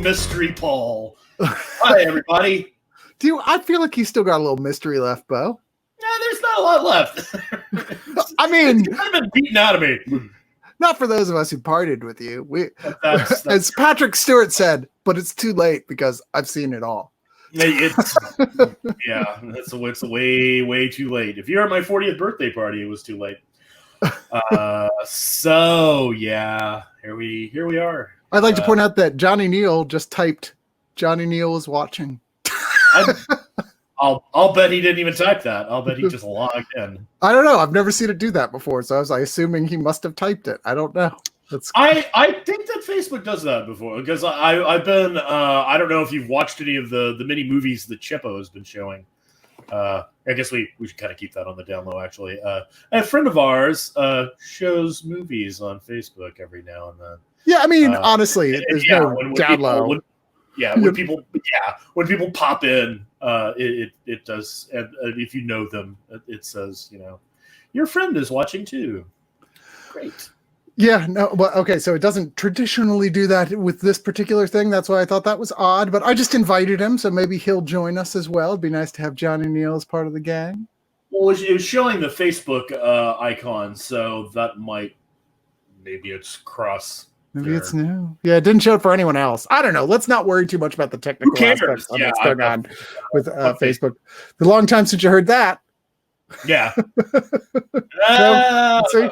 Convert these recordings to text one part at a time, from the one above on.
Mystery Paul. Hi, everybody. I feel like he's still got a little mystery left, Beau. No, there's not a lot left. I mean, it's kind of been beaten out of me. Not for those of us who partied with you. As Patrick Stewart said, but it's too late because I've seen it all. It's way too late. If you're at my 40th birthday party, it was too late. So yeah, here we are. I'd like to point out that Johnny Neal just typed, "Johnny Neal is watching." I'll bet he didn't even type that. I'll bet he just logged in. I don't know. I've never seen it do that before, so I was assuming he must have typed it. I don't know. I think that Facebook does that before because I've been I don't know if you've watched any of the mini movies that Chippo has been showing. I guess we should kind of keep that on the down low. Actually, a friend of ours shows movies on Facebook every now and then. Yeah, I mean, honestly, there's no down low. When people pop in, it does. And if you know them, it says, your friend is watching too. Great. Yeah, no, well, okay, so it doesn't traditionally do that with this particular thing. That's why I thought that was odd, but I just invited him, so maybe he'll join us as well. It'd be nice to have Johnny Neal as part of the gang. Well, it was showing the Facebook icon, so that maybe it's cross. Maybe it's new. Yeah, it didn't show it for anyone else. I don't know. Let's not worry too much about the technical aspects of what's going on with Facebook. The long time since you heard that. Yeah. See?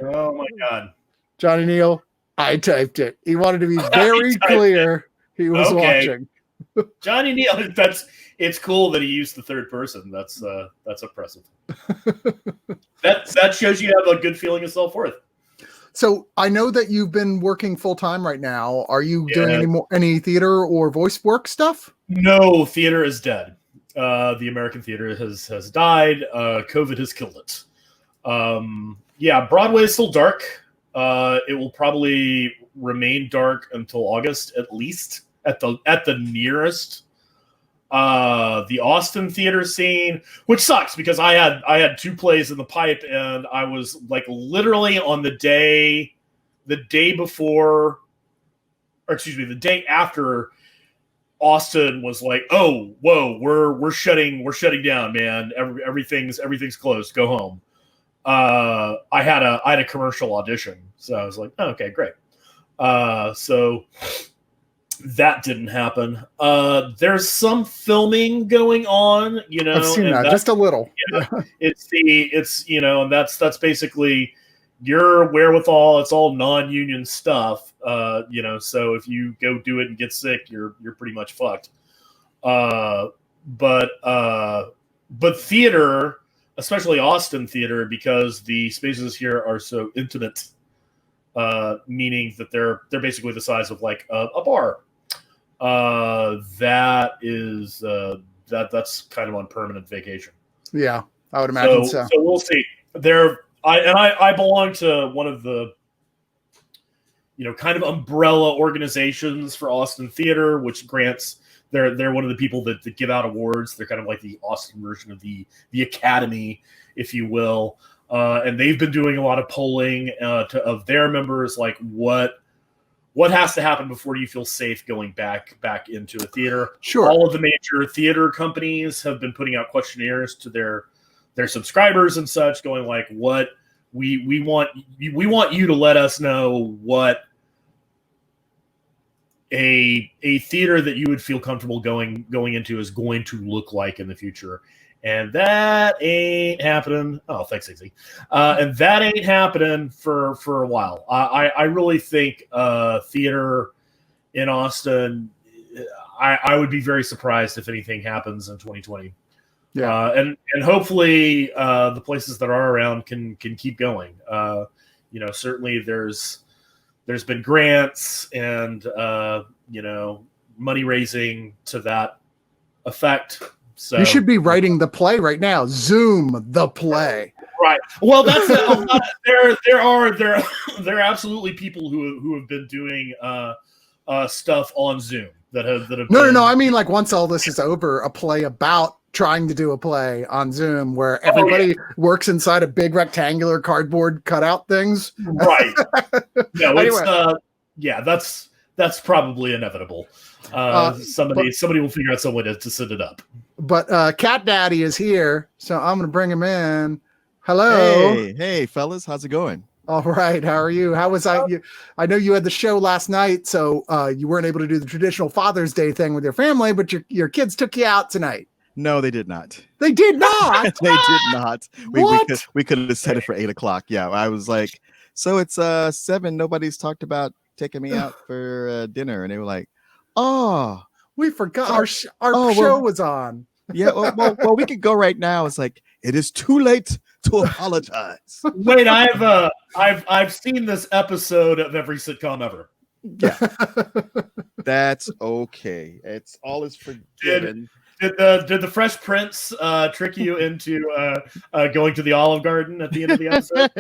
Oh, my God. Johnny Neal, I typed it. He wanted to be very clear he was watching. Johnny Neal, it's cool that he used the third person. That's impressive. That shows you have a good feeling of self-worth. So I know that you've been working full-time right now. Are you doing any theater or voice work stuff? No, theater is dead. The American theater has died. COVID has killed it. Broadway is still dark. It will probably remain dark until August, at least at the nearest. The Austin theater scene, which sucks because I had 2 plays in the pipe, and I was literally on the day after Austin was like, oh, whoa, we're shutting down, man. Everything's closed. Go home. I had a commercial audition, so I was like, oh, okay, great. So that didn't happen. There's some filming going on, I've seen that just a little. And that's basically your wherewithal. It's all non-union stuff. So if you go do it and get sick, you're pretty much fucked. But theater, especially Austin theater, because the spaces here are so intimate, meaning that they're basically the size of a bar. That's kind of on permanent vacation. Yeah, I would imagine so. So we'll see. I belong to one of the kind of umbrella organizations for Austin theater, which grants. They're one of the people that give out awards. They're kind of like the Austin version of the Academy, if you will. And they've been doing a lot of polling of their members, like what has to happen before you feel safe going back into a theater. Sure. All of the major theater companies have been putting out questionnaires to their subscribers and such, going like, what we want you to let us know what a theater that you would feel comfortable going into is going to look like in the future. And that ain't happening. Oh, thanks, Izzy. And that ain't happening for a while. I really think theater in Austin, I would be very surprised if anything happens in 2020. Yeah. And hopefully the places that are around can keep going. Certainly there's been grants and money raising to that effect. So you should be writing the play right now. Zoom the play. Right. Well, that's there are absolutely people who have been doing stuff on Zoom that have No. I mean, once all this is over, a play about trying to do a play on Zoom where everybody works inside a big rectangular cardboard cutout things. Right. No, anyway. That's probably inevitable. Somebody will figure out some way to set it up. But Cat Daddy is here, so I'm gonna bring him in. Hello. Hey, fellas, how's it going? All right, how are you? How was I know you had the show last night, so you weren't able to do the traditional Father's Day thing with your family, but your kids took you out tonight. No, they did not. They did not. They did not. What? We could have set it for 8:00. Yeah, I was like, so it's 7. Nobody's talked about taking me out for dinner, and they were like, oh, we forgot our show was on. Yeah, well, we could go right now. It's like it is too late to apologize. Wait, I've seen this episode of every sitcom ever. Yeah, that's okay. It's all is forgiven. Did the Fresh Prince trick you into going to the Olive Garden at the end of the episode?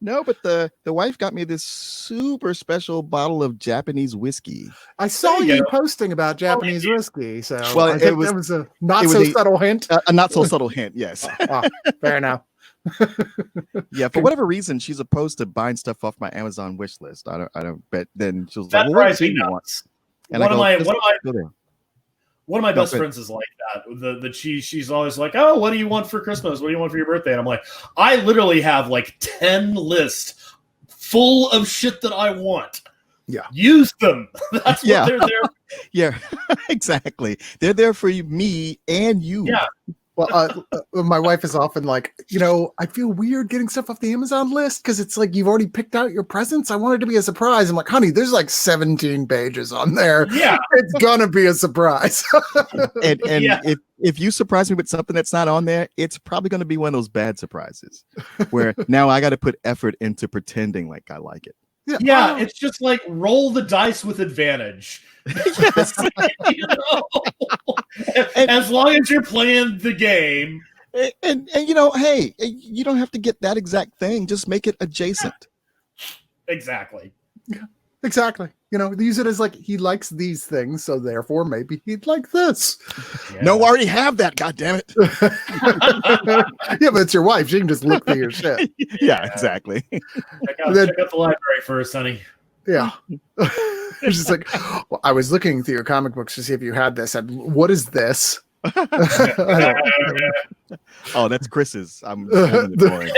No, but the wife got me this super special bottle of Japanese whiskey. I saw you posting about Japanese whiskey, so well, I think that was a not so subtle hint. A not so subtle hint, yes. Oh, fair enough. Yeah, for whatever reason, she's opposed to buying stuff off my Amazon wish list. I don't. But then she was that like, "Well, what do you want?" And one of my best friends is like that. She's always like, "Oh, what do you want for Christmas? What do you want for your birthday?" And I'm like, I literally have like 10 lists full of shit that I want. Yeah, use them. That's what they're there. Yeah, exactly. They're there for me and you. Yeah. Well, my wife is often like, I feel weird getting stuff off the Amazon list because it's like you've already picked out your presents. I want it to be a surprise. I'm like, honey, there's like 17 pages on there. Yeah, it's gonna be a surprise. and if you surprise me with something that's not on there, it's probably going to be one of those bad surprises where now I got to put effort into pretending like I like it. Yeah, it's just like roll the dice with advantage. Yes. As long as you're playing the game. And hey, you don't have to get that exact thing. Just make it adjacent. Exactly. Yeah, exactly. Use it as like he likes these things, so therefore maybe he'd like this. Yeah. No, I already have that. God damn it. Yeah, but it's your wife. She can just look through your shit. Yeah, exactly. Check out the library first, honey. Yeah. It's just like, well, I was looking through your comic books to see if you had this. What is this? Oh, that's Chris's. I'm boring.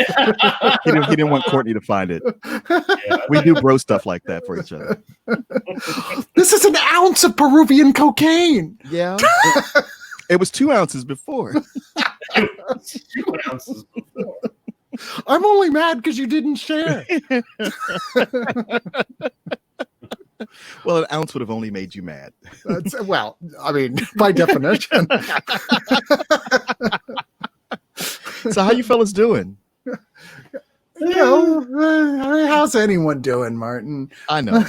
He didn't want Courtney to find it. Yeah. We do bro stuff like that for each other. This is an ounce of Peruvian cocaine. Yeah. It was 2 ounces before. 2 ounces before. I'm only mad because you didn't share. Well, an ounce would have only made you mad. Well, I mean, by definition. So how you fellas doing? How's anyone doing, Martin? I know.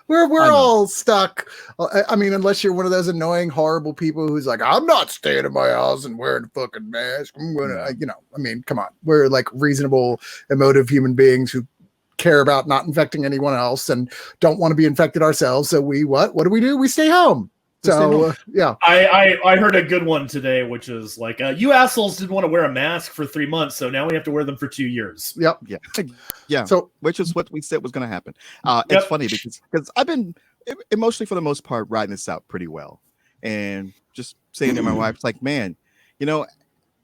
We're all stuck. I mean, unless you're one of those annoying, horrible people who's like, I'm not staying in my house and wearing a fucking mask. I'm gonna, I mean, come on. We're like reasonable, emotive human beings who care about not infecting anyone else and don't want to be infected ourselves. So what do? We stay home. So yeah, I heard a good one today, which is like, you assholes didn't want to wear a mask for 3 months, so now we have to wear them for 2 years. Yep. Yeah. So which is what we said was going to happen. It's funny because I've been emotionally, for the most part, riding this out pretty well, and just saying to my wife, it's like, man,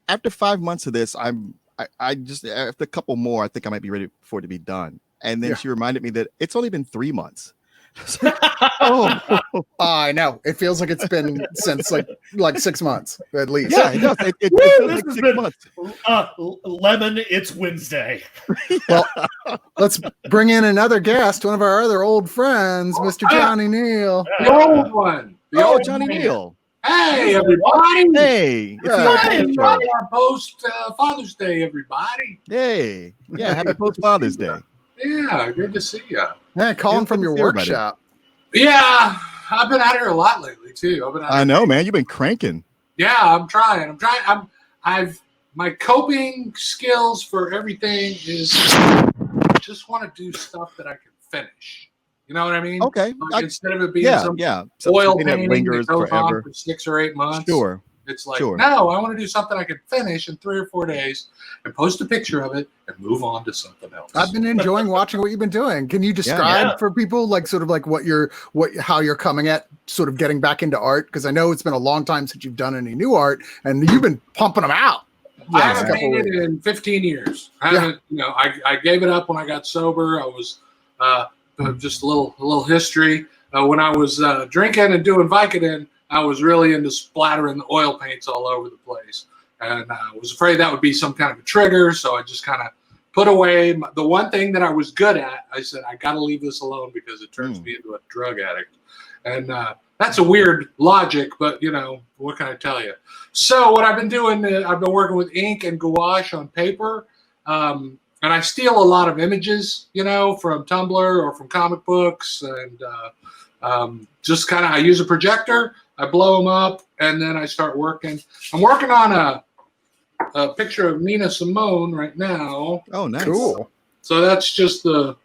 after 5 months of this, I just after a couple more, I think I might be ready for it to be done. And then she reminded me that it's only been 3 months. I know. It feels like it's been since like 6 months at least. Yeah, it does. It feels like 6 months. Lemon, it's Wednesday. Well, let's bring in another guest, one of our other old friends, Mr. Johnny Neal. The old one. Johnny Neal. Hey, everybody. Hey. Everybody. Post Father's Day, everybody. Hey. Yeah, happy post Father's Day. Yeah, good to see you. Yeah, calling from your workshop. Yeah, I've been out here a lot lately too. I know, man. You've been cranking. Yeah, I'm trying. My coping skills for everything is just want to do stuff that I can finish. You know what I mean? Okay. Instead of it being some oil painting that goes on for 6 or 8 months. Sure. It's like, Sure. no, I want to do something I can finish in 3 or 4 days and post a picture of it and move on to something else. I've been enjoying watching what you've been doing. Can you describe Yeah. for people like sort of like how you're coming at sort of getting back into art? Because I know it's been a long time since you've done any new art, and you've been pumping them out. I haven't painted in 15 years. I haven't, I gave it up when I got sober. I was just a little history. When I was drinking and doing Vicodin, I was really into splattering the oil paints all over the place. And I was afraid that would be some kind of a trigger. So I just kind of put away the one thing that I was good at. I said, I got to leave this alone because it turns me into a drug addict. And that's a weird logic, but, what can I tell you? So what I've been doing, I've been working with ink and gouache on paper. And I steal a lot of images, from Tumblr or from comic books. And just kind of, I use a projector. I blow them up, and then I start working. I'm working on a picture of Nina Simone right now. Oh, nice. Cool. So that's just the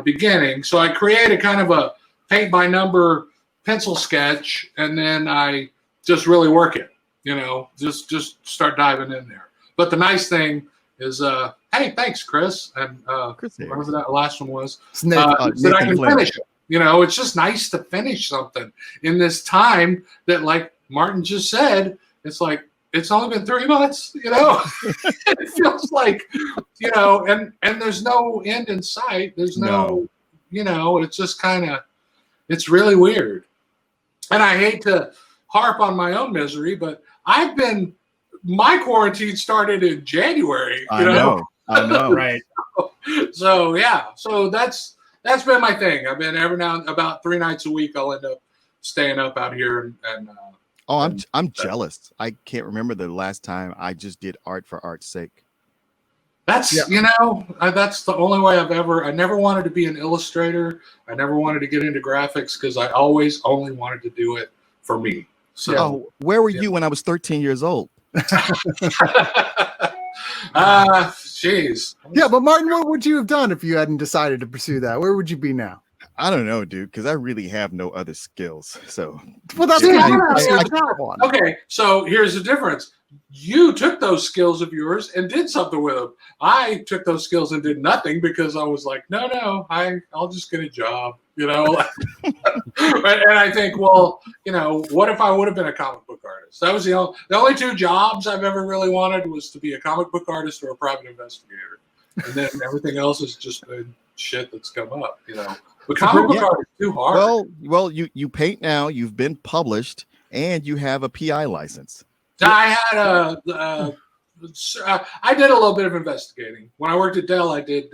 beginning. So I create a kind of a paint-by-number pencil sketch, and then I just really work it, just start diving in there. But the nice thing is, hey, thanks, Chris. And whatever that last one was, that I can finish it. It's just nice to finish something in this time that, like Martin just said, it's like, it's only been 3 months, it feels like, and there's no end in sight. There's no. It's just kind of, it's really weird. And I hate to harp on my own misery, but my quarantine started in January. I know. Right. So yeah, so that's been my thing. I've been every now and about 3 nights a week. I'll end up staying up out here and I'm jealous. I can't remember the last time I just did art for art's sake. That's that's the only way I never wanted to be an illustrator. I never wanted to get into graphics because I always only wanted to do it for me. So where were you when I was 13 years old? Jeez. Yeah, but Martin, what would you have done if you hadn't decided to pursue that? Where would you be now? I don't know, dude, because I really have no other skills. So, well, that's one. Okay, so here's the difference. You took those skills of yours and did something with them. I took those skills and did nothing because I was like, no, I'll just get a job, And I think, well, what if I would have been a comic book artist? That was the only 2 jobs I've ever really wanted was to be a comic book artist or a private investigator. And then everything else has just been shit that's come up, But comic book art is too hard. Well, you paint now, you've been published, and you have a PI license. I had I did a little bit of investigating. When I worked at Dell, I did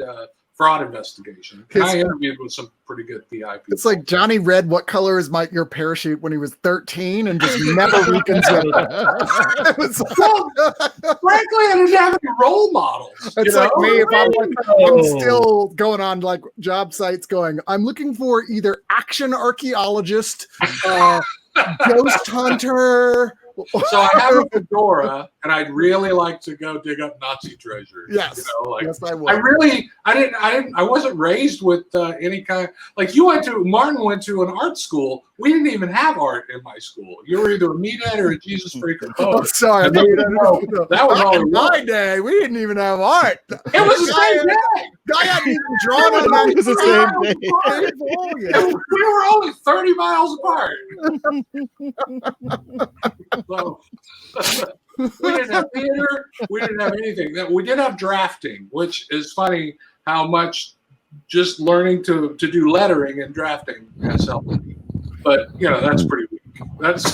fraud investigation. I interviewed with some pretty good PI people. It's like Johnny read What Color Is your Parachute when he was 13 and just never reconsidered it. Frankly, I didn't have any role models. It's like me if I'm still going on like job sites going, I'm looking for either action archaeologist, ghost hunter. So I have a fedora, and I'd really like to go dig up Nazi treasure. Yes, yes, I would. I wasn't raised with any kind. Like Martin went to an art school. We didn't even have art in my school. You were either a meathead or a Jesus freak or both. Oh, sorry, that was all in my day. We didn't even have art. It was the same day. I hadn't even drawn on that. It was the same day. We were only 30 miles apart. So, we didn't have theater. We didn't have anything. We did have drafting, which is funny how much just learning to do lettering and drafting has helped me. But that's pretty weak. That's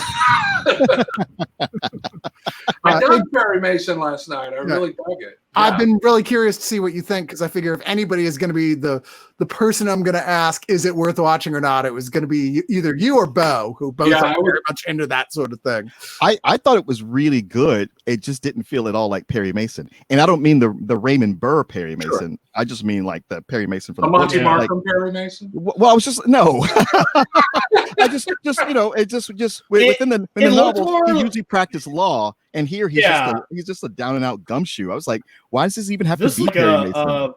I dug Perry Mason last night. I really dug it. Yeah. I've been really curious to see what you think because I figure if anybody is going to be the person I'm going to ask, is it worth watching or not? It was going to be either you or Beau, who both are very much into that sort of thing. I thought it was really good. It just didn't feel at all like Perry Mason, and I don't mean the Raymond Burr Perry Mason. Sure. I just mean like the Perry Mason from the Monty Markham Perry Mason. Well, I was just no. I just it just within the novel he usually practiced law, and here he's just a down and out gumshoe. I was like, why does this even have to be Perry Mason?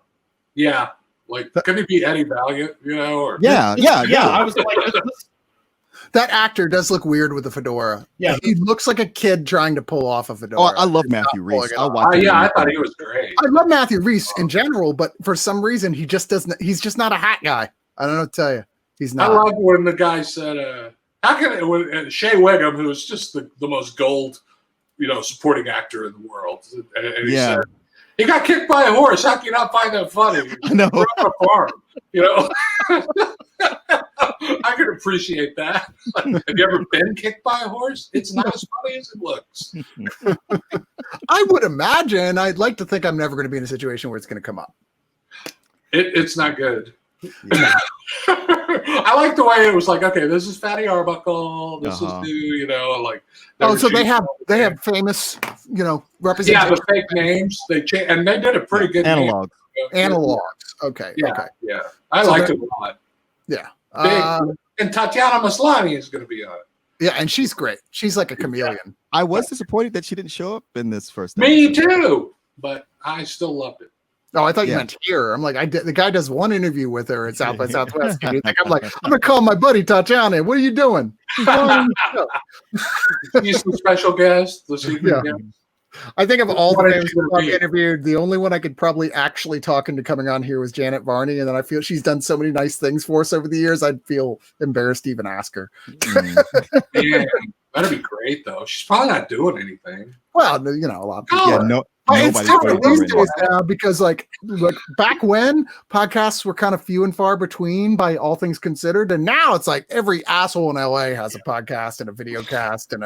Like, could it be Eddie Valiant? Or yeah. I was like, That actor does look weird with the fedora. Yeah. He looks like a kid trying to pull off a fedora. Oh, I love Matthew Reese. I'll watch I thought he was great. I love Matthew Reese in general, but for some reason he just doesn't. He's just not a hat guy. I don't know what to tell you. He's not. I love when the guy said, "How can it?" Shea Wiggum, who is just the most gold, supporting actor in the world, and he said, "He got kicked by a horse. How can you not find that funny?" I know. We're on a farm, I can appreciate that. Have you ever been kicked by a horse? It's not as funny as it looks. I would imagine. I'd like to think I'm never going to be in a situation where it's going to come up. It's not good. Yeah. I like the way it was like, okay, this is Fatty Arbuckle. This is new, like. So they have famous, representation. Yeah, the fake names and they did a pretty good analog. Analogs. Okay. Yeah. Okay. Yeah. I liked it a lot. Yeah. And Tatiana Maslany is going to be on it. Yeah, and she's great. She's like a chameleon. I was disappointed that she didn't show up in this first. Me too, but I still loved it. Oh, I thought you meant here. I'm like, the guy does one interview with her at South by Southwest. I'm like, I'm gonna call my buddy Tatiana. What are you doing? He's the special guest. I think of all the names I've interviewed, the only one I could probably actually talk into coming on here was Janet Varney, and then I feel she's done so many nice things for us over the years. I'd feel embarrassed to even ask her. Yeah, that'd be great though. She's probably not doing anything. Well, a lot of people. Yeah, it's different these days now because, like back when podcasts were kind of few and far between, by all things considered, and now it's like every asshole in LA has a podcast and a video cast and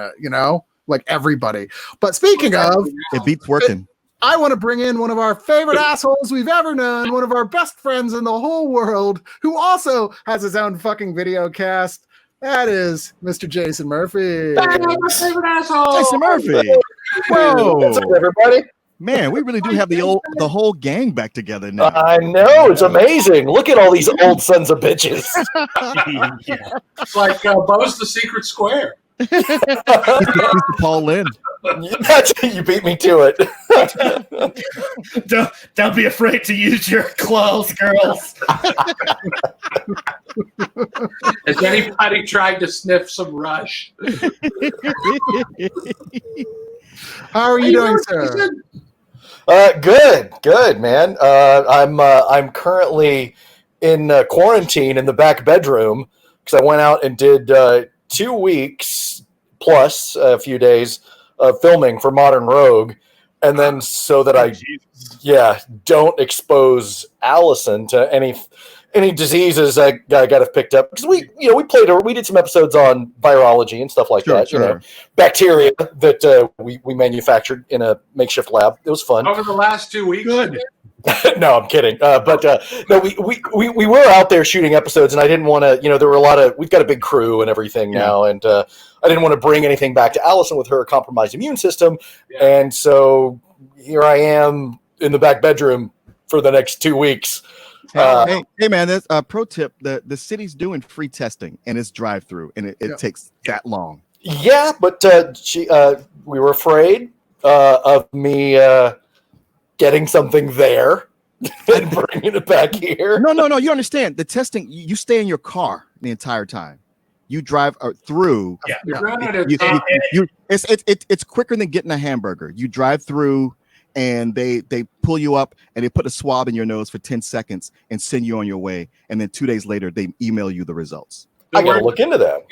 like everybody. But speaking of, it beats working. I want to bring in one of our favorite assholes we've ever known, one of our best friends in the whole world, who also has his own fucking video cast. That is Mr. Jason Murphy. My favorite asshole. Jason Murphy. Whoa. What's up, everybody? Man, we really do have the whole gang back together now. I know, it's amazing. Look at all these old sons of bitches. It's like Beau's the Secret Square. He's the Paul Lynn. You beat me to it. Don't be afraid to use your clothes, girls. Has anybody tried to sniff some Rush? How are you doing, sir? Good, man. I'm currently in quarantine in the back bedroom because I went out and did 2 weeks plus a few days of filming for Modern Rogue, and then so that I don't expose Allison to any diseases I got have picked up, because we did some episodes on virology and stuff like that. Bacteria that we manufactured in a makeshift lab. It was fun. Over the last 2 weeks. Good. No, I'm kidding. But we were out there shooting episodes, and I didn't want to. There were we've got a big crew and everything now, and I didn't want to bring anything back to Allison with her compromised immune system, and so here I am in the back bedroom for the next 2 weeks. Hey man, there's a pro tip. The city's doing free testing, and it's drive-through, and it takes that long. Yeah, but we were afraid of me getting something there and bringing it back here. No. You understand the testing? You stay in your car the entire time. You drive through. It's quicker than getting a hamburger. You drive through, and they pull you up and they put a swab in your nose for 10 seconds and send you on your way. And then 2 days later, they email you the results. I gotta look into that.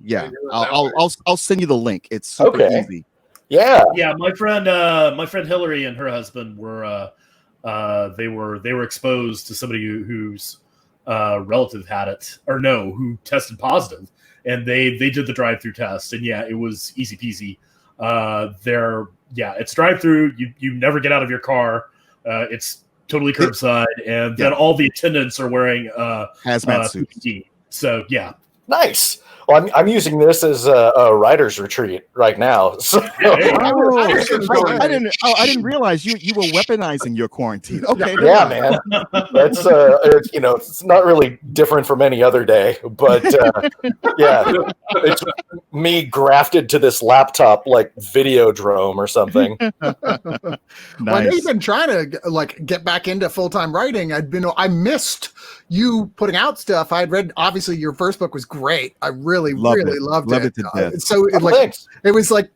Yeah, I'll send you the link. It's super easy. Yeah. My friend Hillary and her husband were they were exposed to somebody whose relative had it, who tested positive, and they did the drive-through test, and it was easy peasy. It's drive-through. You never get out of your car. It's totally curbside, and then all the attendants are wearing hazmat suits. So nice. Well, I'm using this as a writer's retreat right now. So. I didn't realize you were weaponizing your quarantine. Okay. Yeah, man. That's it's not really different from any other day, but it's me grafted to this laptop like Videodrome or something. Nice. Well, I know you've been trying to get back into full-time writing. I missed you putting out stuff. I had read, obviously your first book was great. I really Loved loved it to death. So Thanks. it was like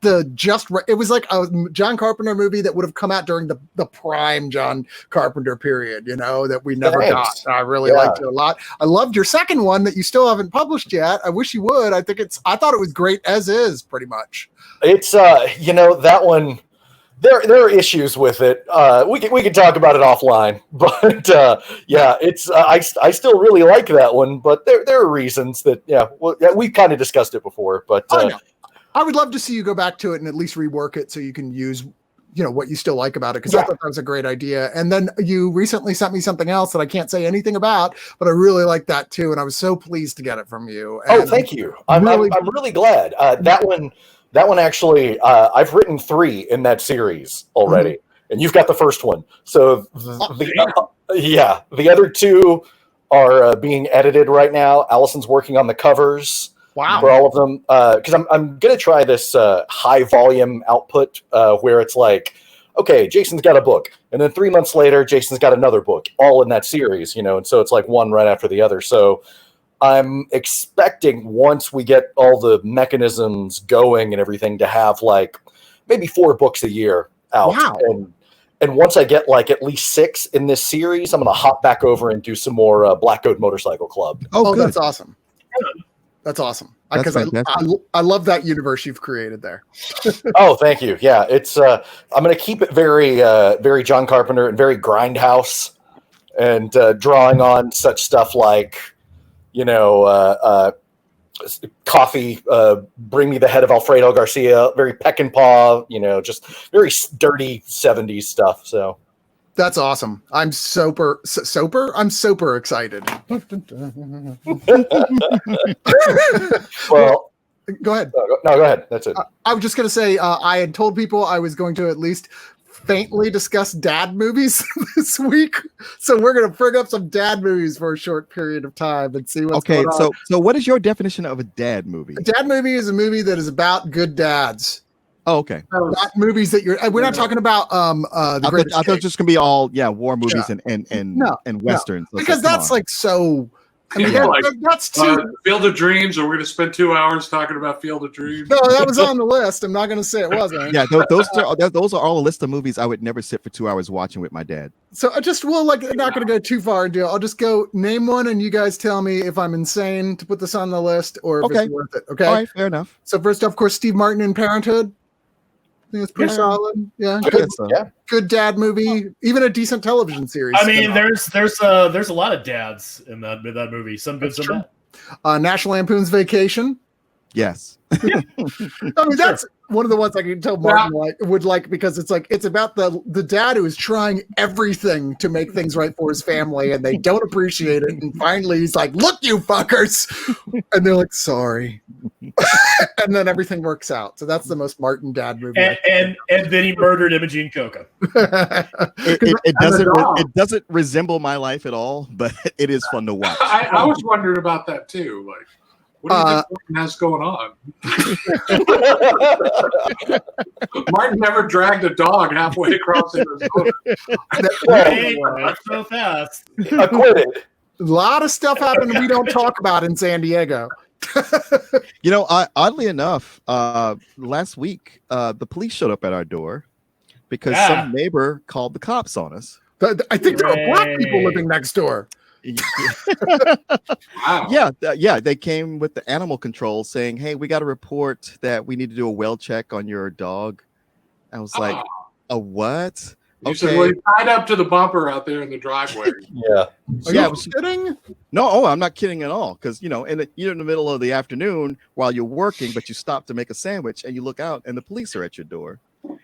it was like a John Carpenter movie that would have come out during the prime John Carpenter period, that we never got. I really liked it a lot. I loved your second one that you still haven't published yet. I wish you would. I thought it was great as is, pretty much. It's that one. There are issues with it. We can talk about it offline, but it's I still really like that one. But there are reasons that we kind of discussed it before. But I would love to see you go back to it and at least rework it so you can use what you still like about it, because I thought that was a great idea. And then you recently sent me something else that I can't say anything about, but I really like that too, and I was so pleased to get it from you. And thank you. I'm really glad. That one actually, I've written 3 in that series already, and you've got the first one. So the other 2 are being edited right now. Allison's working on the covers for all of them, because I'm gonna try this high volume output where it's like, okay, Jason's got a book, and then 3 months later, Jason's got another book, all in that series, and so it's like one right after the other. So I'm expecting once we get all the mechanisms going and everything to have like maybe 4 books a year out. Wow. And once I get like at least 6 in this series, I'm going to hop back over and do some more Black Goat Motorcycle Club. Oh, that's awesome. That's awesome. Because I love that universe you've created there. Oh, thank you. Yeah, it's I'm going to keep it very, very John Carpenter and very Grindhouse, and drawing on such stuff like, coffee, bring me the head of Alfredo Garcia, very Peck and Paw, just very dirty 70s stuff. So that's awesome. I'm super excited. Well, go ahead. No, go ahead. That's it. I was just going to say, I had told people I was going to at least faintly discuss dad movies this week, so we're going to bring up some dad movies for a short period of time and see what's going on. So what is your definition of a dad movie? A dad movie is a movie that is about good dads. Oh, okay. Not movies that we're not talking about I thought it was just gonna be all war movies and westerns. No, because that's like so. I mean, that's too. Field of Dreams, or we're going to spend 2 hours talking about Field of Dreams. No, that was on the list. I'm not going to say it wasn't. Yeah, those are all a list of movies I would never sit for 2 hours watching with my dad. So I just not going to go too far into it. I'll just go name one, and you guys tell me if I'm insane to put this on the list or if it's worth it. Okay. All right, fair enough. So first off, of course, Steve Martin in Parenthood. I think it's pretty solid. Yeah. Good dad movie, even a decent television series. I mean, there's a lot of dads in that movie. Some good, some bad. National Lampoon's Vacation. Yes. I mean, that's one of the ones I can tell Martin would like, because it's about the dad who is trying everything to make things right for his family, and they don't appreciate it. And finally, he's like, "Look, you fuckers," and they're like, "Sorry," and then everything works out. So that's the most Martin dad movie. And then he murdered Imogene Coca. It doesn't resemble my life at all, but it is fun to watch. I was wondering about that too. Like, what do you think Martin has going on? Martin never dragged a dog halfway across Arizona. Not so fast. Acquitted. A lot of stuff happened we don't talk about in San Diego. Oddly enough, last week the police showed up at our door because some neighbor called the cops on us. I think there were black people living next door. Wow. Yeah, they came with the animal control saying, "Hey, we got a report that we need to do a well check on your dog." I was like, "A what?" You said, well, you tied up to the bumper out there in the driveway. Are you kidding? No, I'm not kidding at all. Because you're in the middle of the afternoon while you're working, but you stop to make a sandwich and you look out and the police are at your door.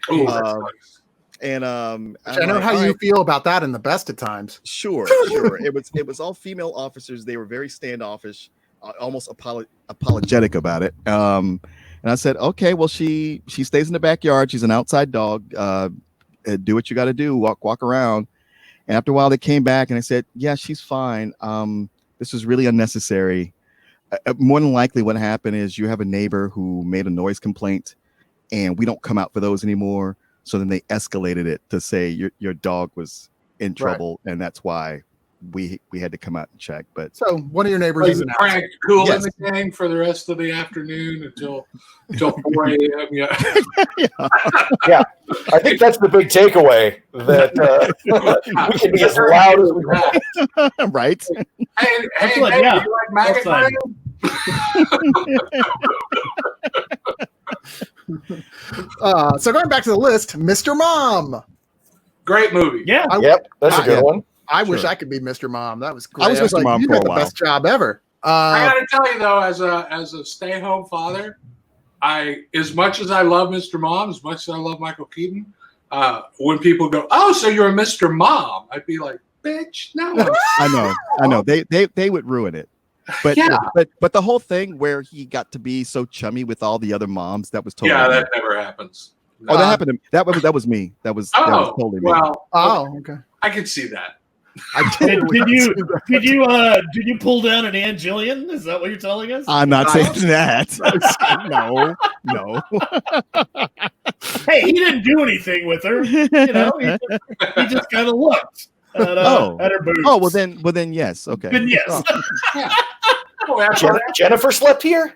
Oh, that's nice. And I know how you feel about that in the best of times. Sure. It was all female officers. They were very standoffish, almost apologetic about it. And I said, okay, well, she stays in the backyard. She's an outside dog. Do what you got to do. Walk around. And after a while, they came back and I said, yeah, she's fine. This is really unnecessary. More than likely, what happened is you have a neighbor who made a noise complaint, and we don't come out for those anymore. So then they escalated it to say your dog was in trouble, and that's why we had to come out and check. But So one of your neighbors is an Frank cool Yes. in the gang for the rest of the afternoon until 4 a.m. Yeah. Yeah, I think that's the big takeaway, that we can be as loud as we want. right. Hey, Excellent, hey, yeah. you like maggot Well said. brain? So going back to the list, Mr. Mom. Great movie. Yeah. Yep, that's a good one. I wish Sure. I could be Mr. Mom. That was great. I was Mr. Mom you for did a the while. best job ever. I gotta tell you though, as a stay-home father, as much as I love Mr. Mom, as much as I love Michael Keaton, when people go, "Oh, so you're a Mr. Mom," I'd be like, "Bitch, no." I know. They would ruin it. But Yeah. but the whole thing where he got to be so chummy with all the other moms, that was totally Yeah, me. that never happens. Oh, that happened to me. That was me. That was totally me. Well, Okay. I could see that. I Did totally you pull down an Ann Jillian? Is that what you're telling us? I'm not saying that. No. Hey, he didn't do anything with her. You know, he just kind of looked at her boobs. Oh, well then yes. Okay. Then yes. Oh, after Jennifer slept here?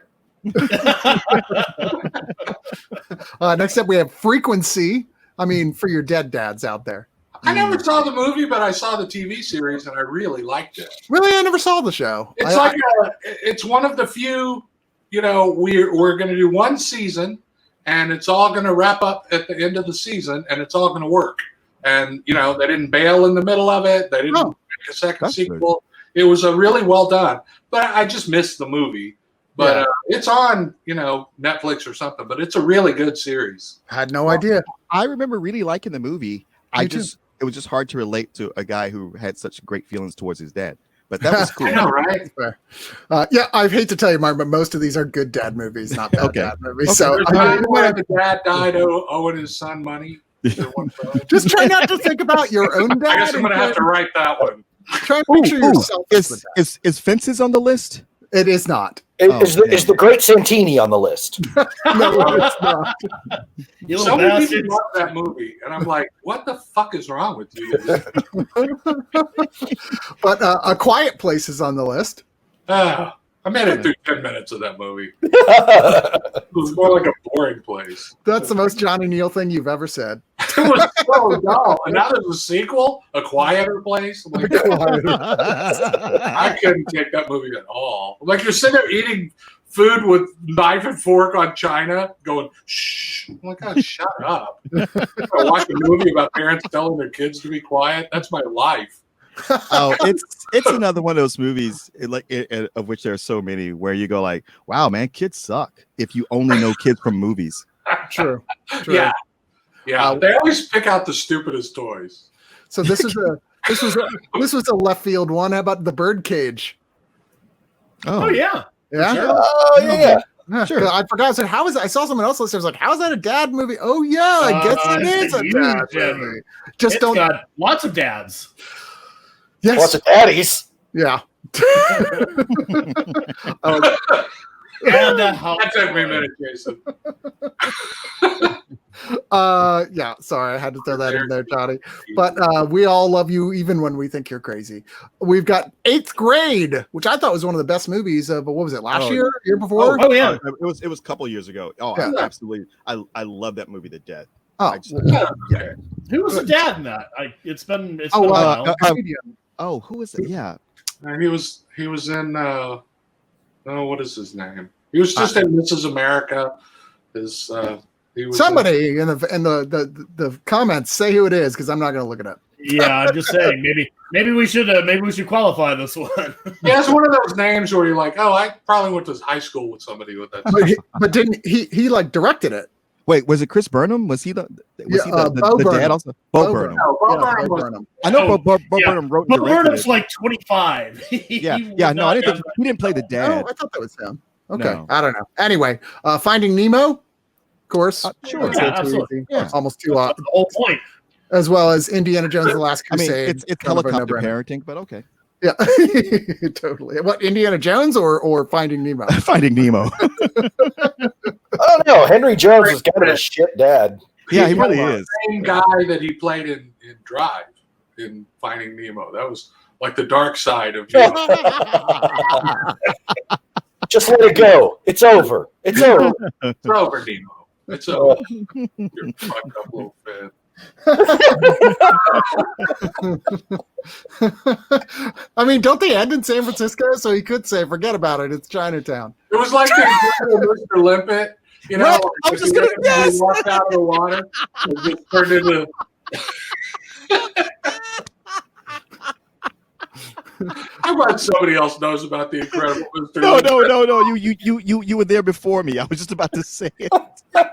Next up, we have Frequency. I mean, for your dead dads out there. I never saw the movie, but I saw the TV series and I really liked it. Really, I never saw the show. It's it's one of the few, we're going to do one season and it's all going to wrap up at the end of the season and it's all going to work. And, they didn't bail in the middle of it. They didn't make a second sequel. It was a really well done, but I just missed the movie. But it's on, Netflix or something, but it's a really good series. I had no idea. I remember really liking the movie. It was just hard to relate to a guy who had such great feelings towards his dad. But that was cool. I know, right? I hate to tell you, Mark, but most of these are good dad movies, not bad dad movies. Okay. So There's a time where the dad died owing his son money. just try not to think about your own dad. I guess I'm going to have to write that one. Try and picture yourself. Is Fences on the list? It is not. Is the Great Santini on the list? No, it's not. You So little many bastard. people love that movie, and I'm like, what the fuck is wrong with you? But A Quiet Place is on the list. I made it through 10 minutes of that movie. It was more like a boring place. That's the most Johnny Neal thing you've ever said. It was so dull. And now there's a sequel, A Quieter Place. I'm like, I couldn't take that movie at all. Like, you're sitting there eating food with knife and fork on china, going, shh. I'm like, oh, shut up. I watch a movie about parents telling their kids to be quiet. That's my life. Oh, it's another one of those movies of which there are so many where you go like, wow, man, kids suck if you only know kids from movies. True. Yeah. They always pick out the stupidest toys. So this was a left field one. How about The Birdcage? Oh yeah. Yeah. Sure. Oh yeah. Yeah, Sure. I forgot. I said, how is it? I saw someone else list. I was like, how is that a dad movie? Oh yeah, I guess it it's is a a huge dad dad movie. Just It's don't. got lots of dads. Yes. Lots of daddies. Yeah. And That took me a minute, Jason. Yeah. Sorry, I had to throw that in there, Johnny. But we all love you, even when we think you're crazy. We've got 8th Grade, which I thought was one of the best movies. But what was it? Last year? Year before? Oh yeah. It was a couple years ago. Oh, Yeah. absolutely. I love that movie to death. Oh. I just- Yeah. Who was the dad in that? It's been a Oh, while. who is it? Yeah. He was in what is his name? He was just in Mrs. America. He was Somebody in the comments say who it is, because I'm not going to look it up. Yeah, I'm just saying. Maybe we should qualify this one. Yeah, it's one of those names where you're like, oh, I probably went to high school with somebody with that. But didn't he like directed it? Wait, was it Chris Burnham? Was he the Beau the Burnham. dad also? Beau Burnham. No, Yeah, Bob Burnham Beau was- Burnham. I know Oh, Beau yeah. Burnham wrote and But directed Burnham's it. like 25. Yeah. No, I didn't think he didn't play the dad. Oh, I thought that was him. Okay, No. I don't know. Anyway, Finding Nemo, of course. Sure. That's Yeah, too absolutely. easy. Yeah. It's almost too That's the whole point. as well as Indiana Jones: The Last I mean, Crusade. it's kind of a helicopter no-brainer. parenting, but okay. Yeah, totally. What, Indiana Jones or Finding Nemo? Finding Nemo. I don't know. Henry Jones is kind of a shit dad. Yeah, he was really the is. Same guy that he played in Drive in Finding Nemo. That was like the dark side of you. Just let it go. It's over. It's over. It's over, Nemo. It's over. You're a fucked up little fan. I mean, don't they end in San Francisco? So he could say, "Forget about it. It's Chinatown." It was like the Mr. Limpet, you know. Right. I was just gonna he walked out of the water and just turned into. How about somebody else knows about the Incredible Mr. No. You were there before me. I was just about to say it.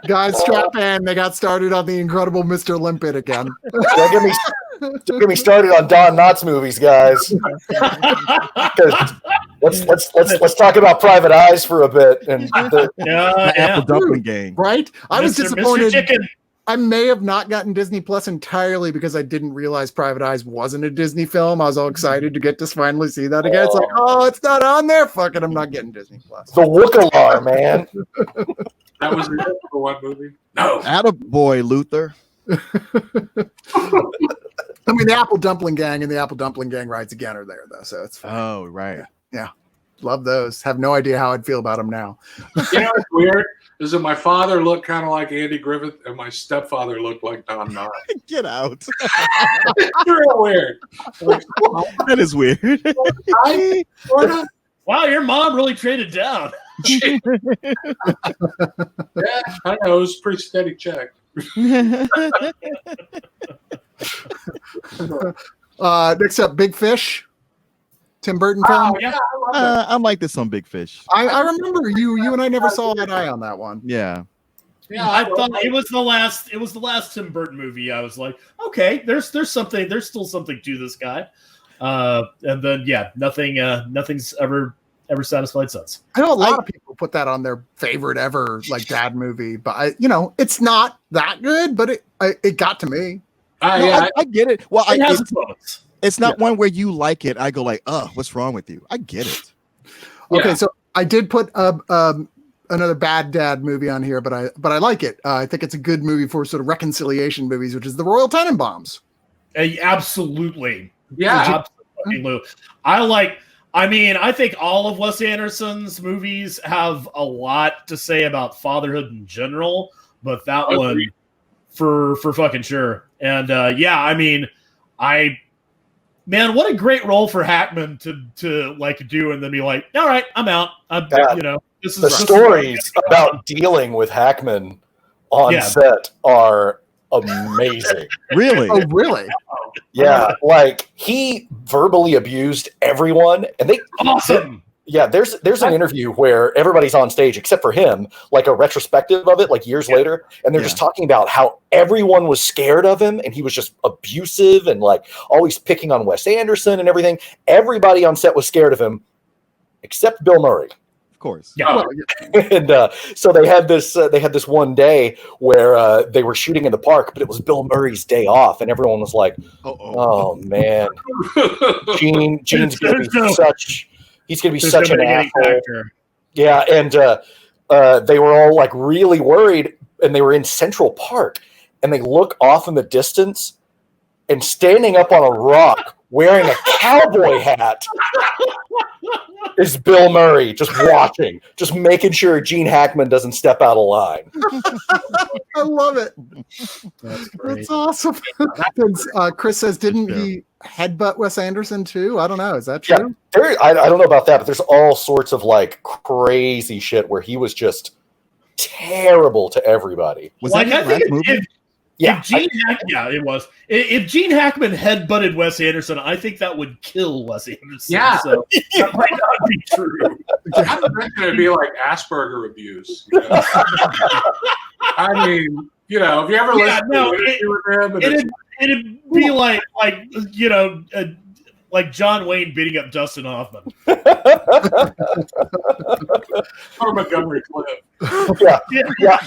Guys, strap in. They got started on the Incredible Mr. Limpet again. Don't get me started on Don Knotts movies, guys. Let's talk about Private Eyes for a bit and the Apple Dumpling Gang. Right? I was Mr. disappointed. Chicken. I may have not gotten Disney Plus entirely because I didn't realize Private Eyes wasn't a Disney film. I was all excited to get to finally see that again. It's like, oh, it's not on there. Fuck it, I'm not getting Disney Plus. The Wookalar, man. That was the number one movie. No, Attaboy, Luther. I mean, the Apple Dumpling Gang and the Apple Dumpling Gang Rides Again are there, though, so it's fine. Oh, right. Yeah. Love those. Have no idea how I'd feel about them now. you know what's weird is that my father looked kind of like Andy Griffith and my stepfather looked like Don Knotts. Get out. It's real weird. That is weird. Wow, your mom really traded down. Yeah, I know. It was a pretty steady check. Next up, Big Fish. Tim Burton film. Oh, yeah, I love that. I like this on Big Fish. I remember you and I never saw an eye on that one. Yeah. Yeah, I thought it was the last Tim Burton movie. I was like, okay, there's still something to this guy. And then nothing's ever satisfied since. I know a lot of people put that on their favorite ever like dad movie, but it's not that good, but it got to me. I get it. Well, It has its moments. It's not one where you like it. I go like, what's wrong with you? I get it. Okay, so I did put another bad dad movie on here, but I like it. I think it's a good movie for sort of reconciliation movies, which is The Royal Tenenbaums. Absolutely. Yeah. Absolutely. I think all of Wes Anderson's movies have a lot to say about fatherhood in general, but that one for fucking sure. And man, what a great role for Hackman to like do and then be like, all right, I'm out. This is the stories about dealing with Hackman on set are amazing. Really? Oh, really? Yeah, like he verbally abused everyone, and they awesome. Yeah, there's an interview where everybody's on stage except for him, like a retrospective of it, like years later, and they're just talking about how everyone was scared of him, and he was just abusive and like always picking on Wes Anderson and everything. Everybody on set was scared of him, except Bill Murray. Of course. Yeah. And so they had this one day where they were shooting in the park, but it was Bill Murray's day off, and everyone was like, "Oh man, Gene's gonna be such." He's going to be such an asshole. Yeah, and they were all like really worried, and they were in Central Park, and they look off in the distance, and standing up on a rock wearing a cowboy hat is Bill Murray, just watching, just making sure Gene Hackman doesn't step out of line. I love it. That's great. That's awesome. Chris says, didn't he headbutt Wes Anderson too? I don't know. Is that true? Yeah, I don't know about that, but there's all sorts of like crazy shit where he was just terrible to everybody. Was that his last movie? It was. If Gene Hackman headbutted Wes Anderson, I think that would kill Wes Anderson. Yeah. So that might not be true. I think it's going to be like Asperger abuse. You know? I mean, if you ever listen to it'd be like like John Wayne beating up Dustin Hoffman. Or Montgomery Clift. Yeah.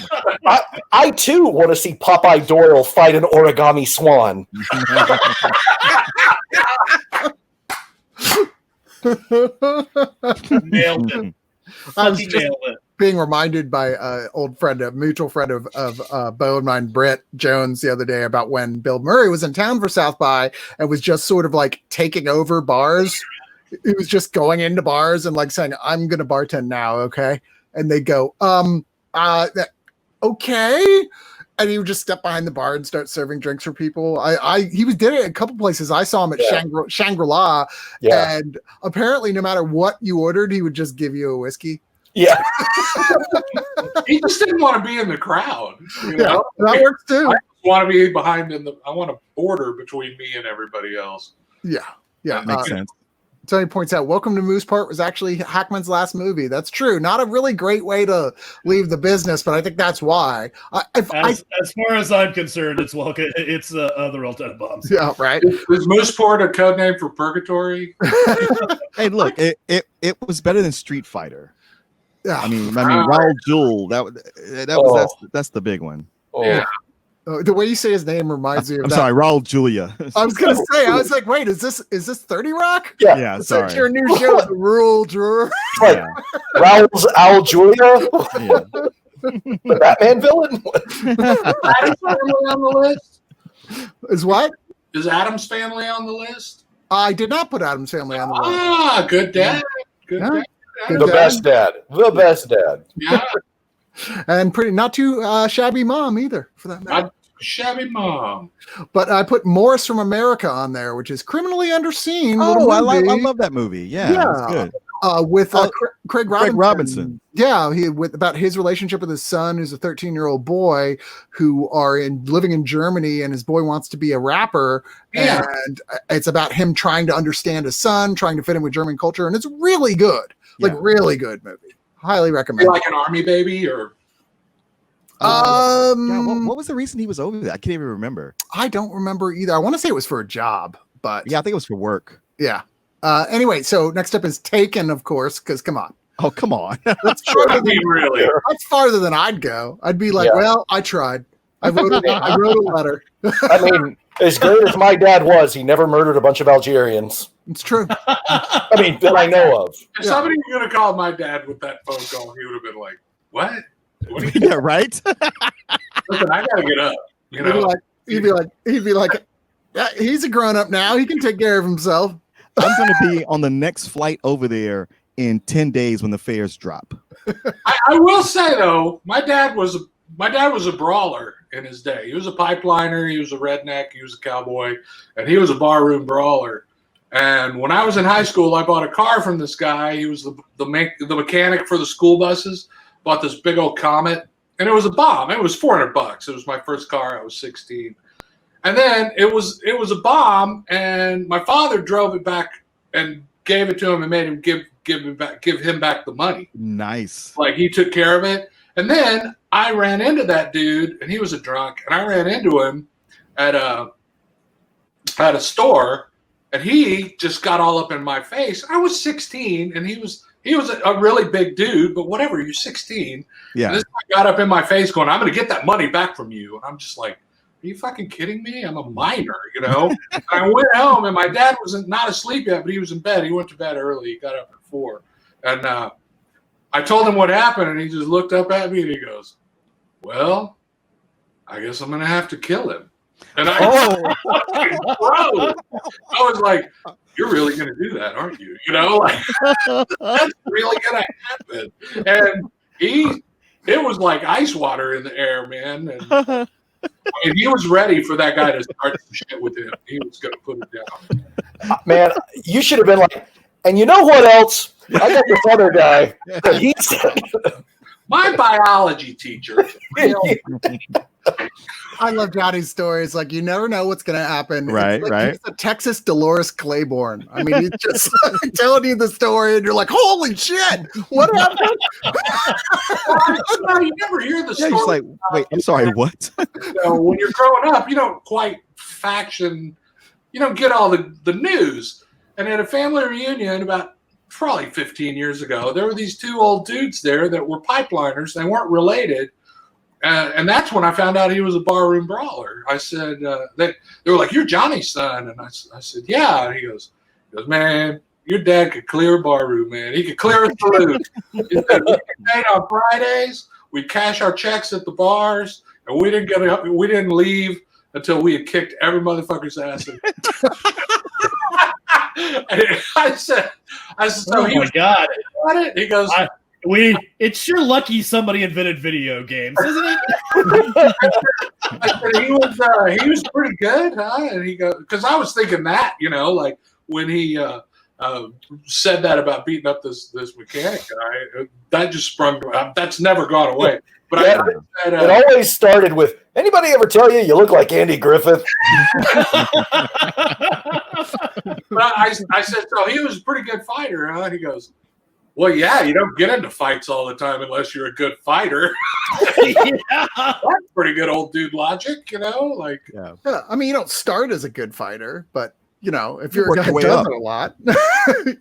I too want to see Popeye Doyle fight an origami swan. Nailed it. I Nailed it. being reminded by an old friend, a mutual friend of Beau and mine, Britt Jones, the other day about when Bill Murray was in town for South by and was just sort of like taking over bars. He was just going into bars and like saying, "I'm going to bartend now, okay?" And they go, okay. And he would just step behind the bar and start serving drinks for people. He did it at a couple places. I saw him at Shangri-La, and apparently, no matter what you ordered, he would just give you a whiskey. Yeah, he just didn't want to be in the crowd. You know? That works too. I want to be behind I want to border between me and everybody else. Yeah, makes sense. Tony points out, Welcome to Moose Part was actually Hackman's last movie. That's true. Not a really great way to leave the business, but I think that's why. As far as I'm concerned, it's welcome. It's the Royal Tenenbaums. Yeah, right. Is Moose Part a code name for purgatory? Hey, look, it was better than Street Fighter. Yeah. I mean, Raul Juul. That's the big one. Oh. Yeah. The way you say his name reminds me of I'm sorry, Raul Julia. I was gonna say, I was like, wait, is this 30 Rock? Yeah, It's sorry. like your new show, The Rural Drawer. Like Raul's Al Julia, the Batman villain. Adam's family on the list? Is what? Is Adam's family on the list? I did not put Adam's Family on the list. Ah, good dad. Good Yeah. dad. Good The dad. best dad. The best dad. Yeah, And pretty not too shabby mom either, for that matter. not shabby mom. But I put Morris from America on there, which is criminally underseen. Oh, little I movie, love that movie. Yeah, it's good. with Craig Robinson. Robinson. Yeah, about his relationship with his son, who's a 13-year-old boy, who are living in Germany, and his boy wants to be a rapper. Yeah. And it's about him trying to understand his son, trying to fit in with German culture, and it's really good, really good movie. Highly recommend. You like an army baby or? What was the reason he was over there? I can't even remember. I don't remember either. I want to say it was for a job, but Yeah, I think it was for work. yeah. Anyway, so next up is Taken, of course, because come on. Oh, come on. That's I mean, really? That's farther than I'd go. I'd be like, well, I tried. I wrote a letter. I mean, as great as my dad was, he never murdered a bunch of Algerians. It's true. I mean, that I know of. If somebody was going to call my dad with that phone call, he would have been like, what? What are you Yeah, right? Listen, I got to get up. You know? He'd be like, yeah, he's a grown up now. He can take care of himself. I'm going to be on the next flight over there in 10 days when the fares drop. I will say though, my dad was a brawler in his day. He was a pipeliner, he was a redneck, he was a cowboy, and he was a barroom brawler. And when I was in high school, I bought a car from this guy. He was the mechanic for the school buses. Bought this big old Comet, and it was a bomb. It was $400. It was my first car. I was 16, and then it was a bomb. And my father drove it back and gave it to him and made him give him back the money. Nice. Like he took care of it. And then I ran into that dude, and he was a drunk. And I ran into him at a store, and he just got all up in my face. I was 16, and he was a really big dude, but whatever, you're 16. Yeah. And this guy got up in my face going, I'm going to get that money back from you. And I'm just like, are you fucking kidding me? I'm a minor, you know? And I went home, and my dad was not asleep yet, but he was in bed. He went to bed early. He got up at 4. And I told him what happened, and he just looked up at me, and he goes, well, I guess I'm going to have to kill him. And I was like, you're really going to do that, aren't you? You know, like, that's really going to happen. And it was like ice water in the air, man. And I mean, he was ready for that guy to start some shit with him. He was going to put it down. Man, you should have been like, and you know what else? I got this other guy. My biology teacher. I love Johnny's stories. Like, you never know what's going to happen. Right, it's like right. He's a Texas Dolores Claiborne. I mean, he's just telling you the story, and you're like, holy shit, what happened? You never hear the Yeah, story. he's like, wait, I'm sorry, what? When you're growing up, you don't quite faction, you don't get all the news. And at a family reunion about probably 15 years ago, there were these two old dudes there that were pipeliners. They weren't related. And that's when I found out he was a barroom brawler. I said, they were like, you're Johnny's son. And I said, yeah. And he goes, man, your dad could clear a bar room, man. He could clear a saloon. He said, we get paid on Fridays. We cash our checks at the bars, and we didn't leave until we had kicked every motherfucker's ass. I said, so oh he my God. got it. He goes, it's sure lucky somebody invented video games, isn't it? I said, he was pretty good, huh? And he goes, because I was thinking that, like when he said that about beating up this mechanic guy, that just sprung. That's never gone away. But yeah, it always started with, anybody ever tell you look like Andy Griffith? But I said, so he was a pretty good fighter, huh? And he goes, well, yeah, you don't get into fights all the time unless you're a good fighter. Yeah. That's pretty good old dude logic, like. Yeah, I mean, you don't start as a good fighter, but if you're a work guy your who way does up. it a lot,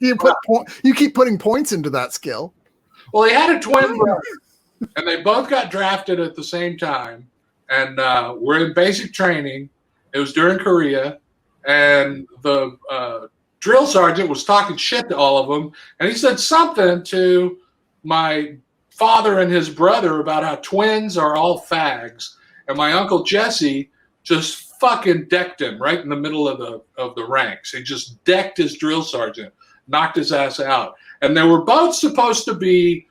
you keep putting points into that skill. Well, he had a twin brother, and they both got drafted at the same time, and we're in basic training. It was during Korea, and the drill sergeant was talking shit to all of them, and he said something to my father and his brother about how twins are all fags, and my uncle Jesse just fucking decked him right in the middle of the ranks. He just decked his drill sergeant, knocked his ass out, and they were both supposed to be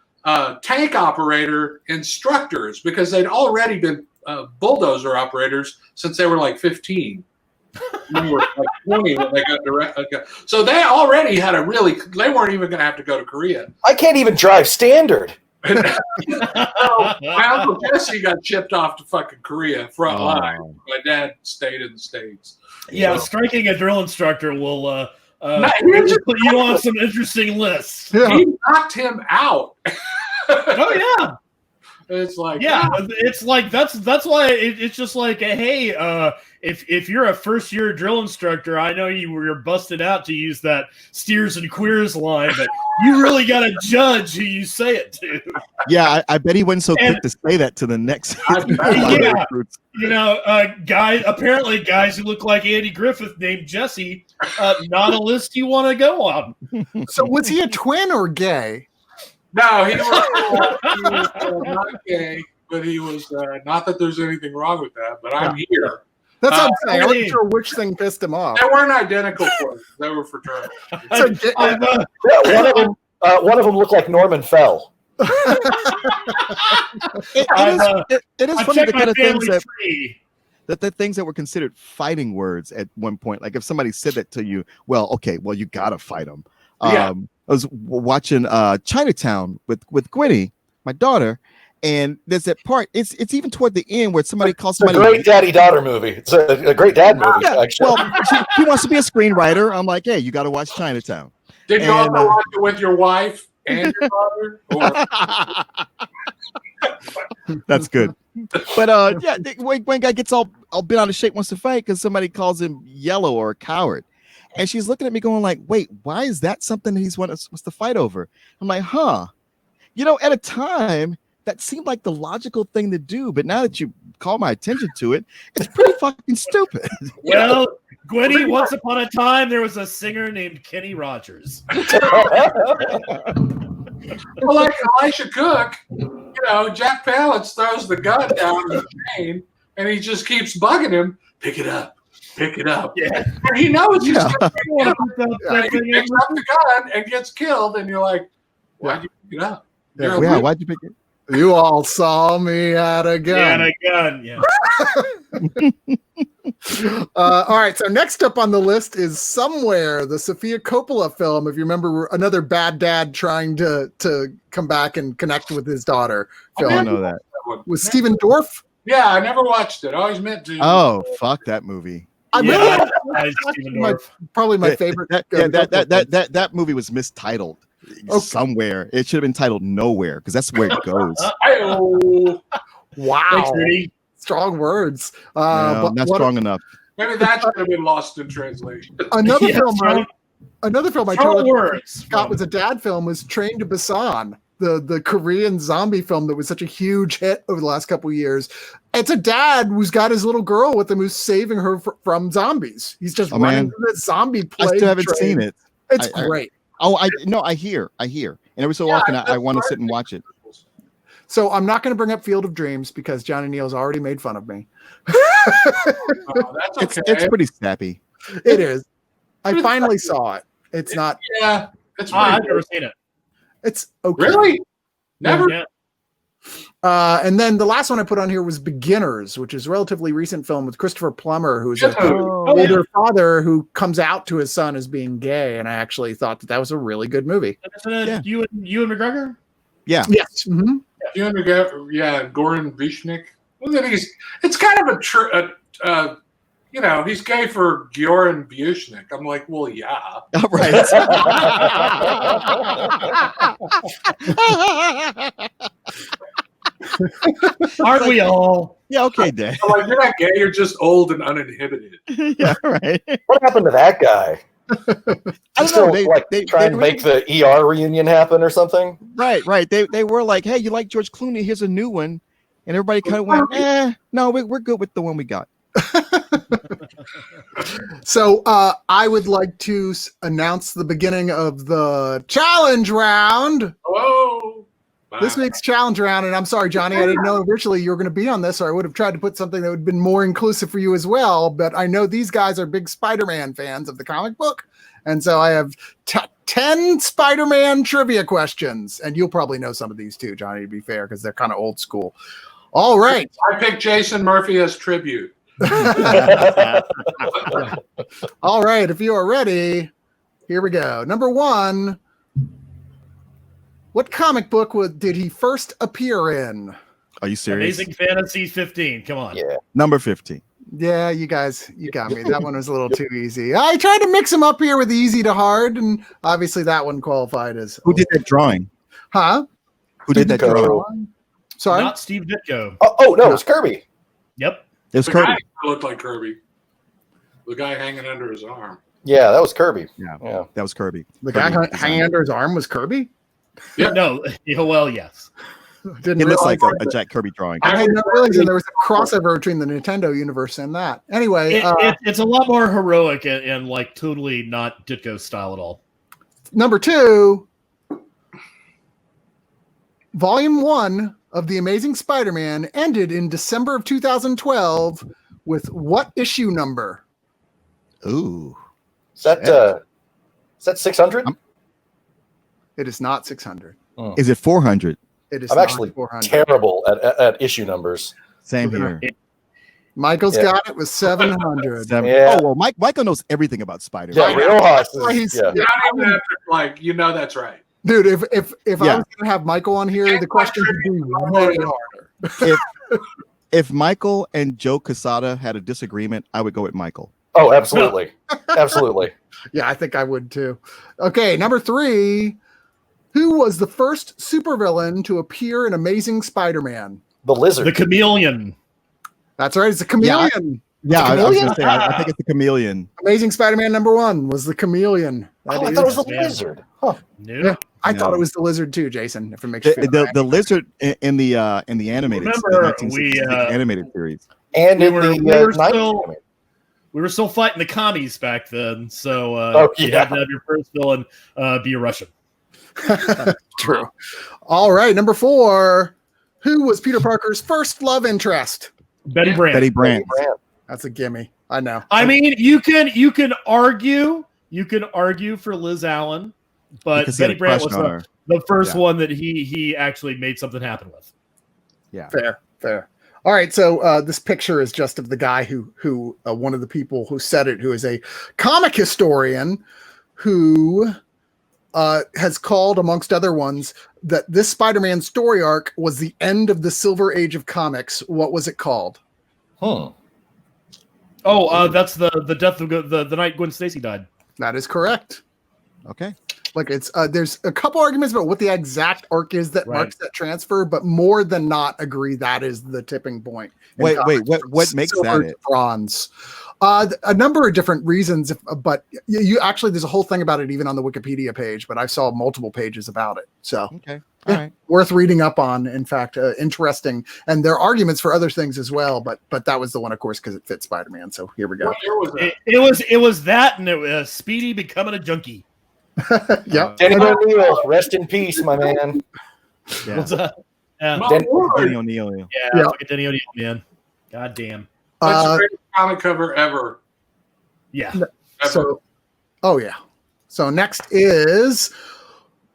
tank operator instructors because they'd already been bulldozer operators since they were like 15. They were like 20 when they got direct. So they already had they weren't even going to have to go to Korea. I can't even drive standard. So my Uncle Jesse got shipped off to fucking Korea front line. My dad stayed in the States. Yeah, So, striking a drill instructor will here's put you on some interesting lists. Yeah. he knocked him out. Oh yeah. It's like, Yeah, it's like that's why it's just like, hey, if you're a first year drill instructor, I know you were busted out to use that steers and queers line, but you really got to judge who you say it to. Yeah, I bet he wasn't so quick to say that to the next. Guys who look like Andy Griffith named Jesse, not a list you want to go on. So was he a twin or gay? No, he was not gay, but he was not that there's anything wrong with that, but I'm here. That's what I'm saying. I wasn't sure which thing pissed him off. They weren't identical twins. They were fraternal. So, One of them looked like Norman Fell. It is funny the kind of things that the things that were considered fighting words at one point. Like if somebody said that to you, well, you gotta fight them. Yeah. I was watching Chinatown with Gwenny, my daughter, and there's that part. It's even toward the end where somebody calls somebody. It's a great daddy-daughter movie. It's a great dad movie, Yeah, actually. well, he wants to be a screenwriter. I'm like, hey, you got to watch Chinatown. Did you also watch it with your wife and your father? That's good. But when guy gets all bent out of shape, wants to fight because somebody calls him yellow or a coward. And she's looking at me going like, wait, why is that something that he's wants to fight over? I'm like, huh. At a time, that seemed like the logical thing to do. But now that you call my attention to it, it's pretty fucking stupid. Well, Gwenny, once upon a time, there was a singer named Kenny Rogers. Well, like Elisha Cook, Jack Palance throws the gun down the chain, and he just keeps bugging him, pick it up. Yeah. And he knows he's going to pick it up. He picks up the gun and gets killed, and you're like, why'd you pick it up? Why'd you pick it? You all saw me at a gun. Yeah. All right. So next up on the list is Somewhere, the Sofia Coppola film. If you remember, another bad dad trying to come back and connect with his daughter. Film. I don't know that. With Stephen Dorff. Yeah, I never watched it. I always meant to. Oh, fuck that movie. Probably my favorite. That movie was mistitled somewhere. It should have been titled Nowhere because that's where it goes. Wow. Thanks, Rudy. Strong words. No, not strong enough. Maybe that should have been lost in translation. Another film I totally Scott was a dad film was Train to Busan, the Korean zombie film that was such a huge hit over the last couple of years. It's a dad who's got his little girl with him who's saving her from zombies. He's just running through the zombie plague. I still haven't seen it. It's great. Oh, I hear, and every so often I want to sit and watch it. So I'm not going to bring up Field of Dreams because Johnny Neal's already made fun of me. That's okay. It's pretty snappy. It is. I finally saw it. It's not. Yeah, it's. I've never seen it. It's okay. Really? Never. Yeah. And then the last one I put on here was Beginners, which is a relatively recent film with Christopher Plummer, who's an older father who comes out to his son as being gay. And I actually thought that was a really good movie. You and McGregor? Yeah. Yes. Mm-hmm. You and McGregor, Goran Vishnik. Well, then it's kind of he's gay for Goran Vishnik. I'm like, well, yeah. Right. Aren't we all? Yeah, okay, Dan. I'm like, you're not gay, you're just old and uninhibited. Yeah, right. What happened to that guy? I don't know. They try and make the ER reunion happen or something. Right. They were like, hey, you like George Clooney? Here's a new one, and everybody kind of went, no, we're good with the one we got. So I would like to announce the beginning of the challenge round. Whoa. This week's challenge round, and I'm sorry, Johnny, I didn't know originally you were going to be on this, or I would have tried to put something that would have been more inclusive for you as well. But I know these guys are big Spider-Man fans of the comic book, and so I have 10 Spider-Man trivia questions, and you'll probably know some of these too, Johnny, to be fair, because they're kind of old school. All right. I picked Jason Murphy as tribute. All right, if you are ready, here we go. Number 1. What comic book did he first appear in? Are you serious? Amazing Fantasy 15. Come on. Yeah. Number 15. Yeah, you got me. That one was a little too easy. I tried to mix them up here with easy to hard, and obviously that one qualified as. Who did that drawing? Huh? Who did that drawing? Sorry? Not Steve Ditko. Oh no, it's Kirby. Yep. It was The Kirby. guy looked like Kirby. The guy hanging under his arm. Yeah, that was Kirby. Yeah. That was Kirby. The guy hanging under his arm was Kirby? Yeah. No. Well, yes. Didn't It looks like realize a Jack Kirby drawing. I had not realized there was a crossover between the Nintendo universe and that. Anyway, It's a lot more heroic and like totally not Ditko style at all. number 2, Volume 1 of The Amazing Spider-Man ended in December of 2012 with what issue number? Ooh. Is that 600? It is not 600. Is it 400? It is I'm not actually 400. terrible at issue numbers. Same here. Michael's got it with 700. Yeah. Oh well, Michael knows everything about Spider-Man. Yeah, Riojas is, He's- yeah. You don't even have to, that's right. Dude, if I Yeah. was going to have Michael on here, the questions would be way harder. If Michael and Joe Quesada had a disagreement, I would go with Michael. Oh, absolutely. Absolutely. Yeah, I think I would too. Okay, number 3. Who was the first supervillain to appear in Amazing Spider-Man? The lizard. The Chameleon. That's right, it's a chameleon. Yeah, I was Chameleon? going to say, I think it's the Chameleon. Amazing Spider-Man number 1 was the chameleon. I That thought it was is- the lizard. Huh. No. Yeah, I No. thought it was the lizard too, Jason. If it makes you feel The lizard in the animated Remember, 1966 animated series. And We in were- the we were 90s still- anime. We were still fighting the commies back then, so you yeah. had to have your first villain be a Russian. True. All right, number 4. Who was Peter Parker's first love interest? Betty Brant. Betty Brant. That's a gimme. I know. I mean, you can argue for Liz Allen, but Because he had Betty a Brant crush was on her. the first Yeah. one that he actually made something happen with. Yeah. Fair. All right, so this picture is just of the guy who one of the people who said it, who is a comic historian, who has called, amongst other ones, that this Spider-Man story arc was the end of the Silver Age of comics. What was it called? Oh, that's the death of the night Gwen Stacy died. That is correct. Okay. Like it's there's a couple arguments about what the exact arc is that Right. marks that transfer, but more than not agree that is the tipping point. in Wait, comics. what makes Silver that to it? bronze? A number of different reasons, but you actually there's a whole thing about it even on the Wikipedia page. But I saw multiple pages about it, so Okay. Yeah. All right. worth reading up on. In fact, interesting, and there are arguments for other things as well. But that was the one, of course, because it fits Spider-Man. So here we go. What year was that? It was that, and it was Speedy becoming a junkie. Yep. Danny O'Neill, rest in peace, my man. Yeah. What's that? Yeah, My Dan- Lord. Denny O'Neill. yeah, Yeah. fucking Denny O'Neill, man. God damn. That's the Uh, greatest comic cover ever. Yeah. Ever. so, oh yeah. So next is,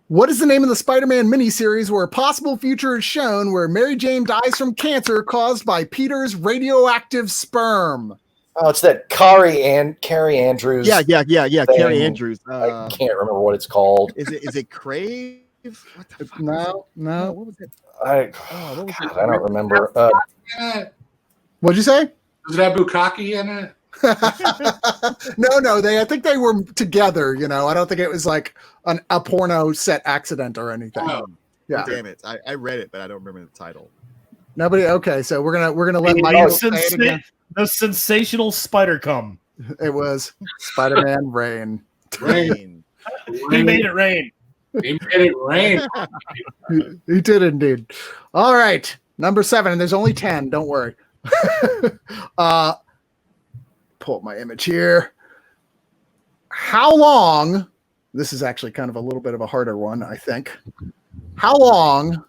what is the name of the Spider-Man miniseries where a possible future is shown where Mary Jane dies from cancer caused by Peter's radioactive sperm? Oh, it's that Carrie Andrews. Yeah. thing. Carrie Andrews. I can't remember what it's called. Is it Crave? What the fuck? No. What was it? I Oh, what was God, it? I don't remember. What'd you say? Does it have Bukkake in it? No. I think they were together. I don't think it was like a porno set accident or anything. Oh. Yeah. Damn it! I read it, but I don't remember the title. Nobody. Okay, so we're gonna let The Michael say it again. the sensational spider cum. It was Spider-Man Rain. Rain. He made it rain. He made it rain. He did indeed. All right, number 7, and there's only 10. Don't worry. Pull up my image here. How long? This is actually kind of a little bit of a harder one, I think. How long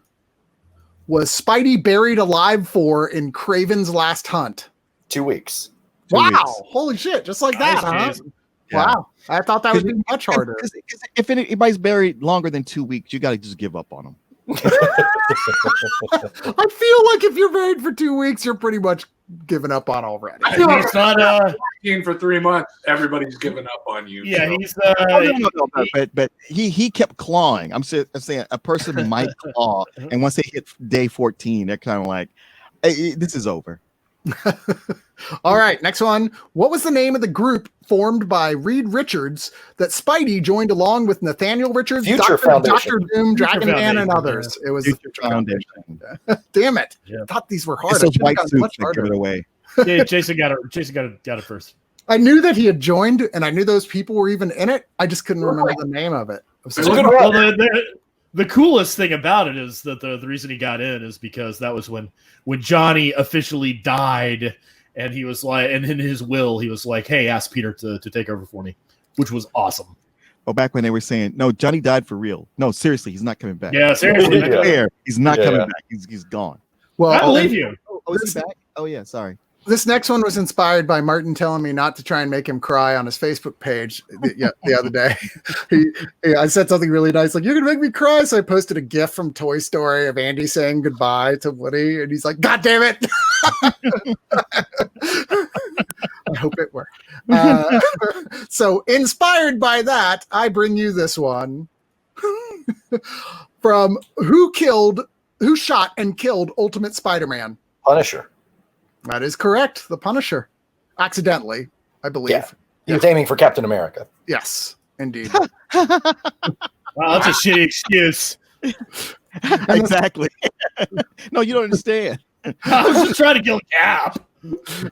was Spidey buried alive for in Kraven's Last Hunt? 2 weeks. 2 Wow! weeks. Holy shit! Just like that, huh? Nice, Yeah. Wow! I thought that would be much harder. Because if anybody's buried longer than 2 weeks, you got to just give up on them. I feel like if you're married for 2 weeks, you're pretty much given up on already. I feel like He's not. for 3 months, everybody's given up on you. Yeah, so. he's. But he kept clawing. I'm saying a person might claw, and once they hit day 14, they're kind of like, hey, this is over. All right, next one. What was the name of the group formed by Reed Richards that Spidey joined along with Nathaniel Richards, Future Foundation. Dr. Doom, Future Dragon Man, and Foundation, others? It was Future the Foundation. Damn it! Yeah. I thought these were hard. It's I those should've white gone suits much that give harder. it away. Yeah, Jason got it first. I knew that he had joined, and I knew those people were even in it. I just couldn't remember the name of it. Look Well, the coolest thing about it is that the reason he got in is because that was when Johnny officially died, and he was like, and in his will, he was like, "Hey, ask Peter to take over for me," which was awesome. Oh, back when they were saying, no, Johnny died for real. No, seriously, he's not coming back. Yeah, seriously, Yeah. He's not Yeah. coming back. He's gone. Well, I believe you. Oh, is he back? Oh, yeah, sorry. This next one was inspired by Martin telling me not to try and make him cry on his Facebook page the other day. I said something really nice, like, "You're going to make me cry." So I posted a GIF from Toy Story of Andy saying goodbye to Woody. And he's like, "God damn it." I hope it worked. So inspired by that, I bring you this one from who shot and killed Ultimate Spider-Man? Punisher. That is correct. The Punisher. Accidentally, I believe. Yeah. He was aiming for Captain America. Yes, indeed. Wow, that's a shitty excuse. Exactly. No, you don't understand. I was just trying to kill Cap. It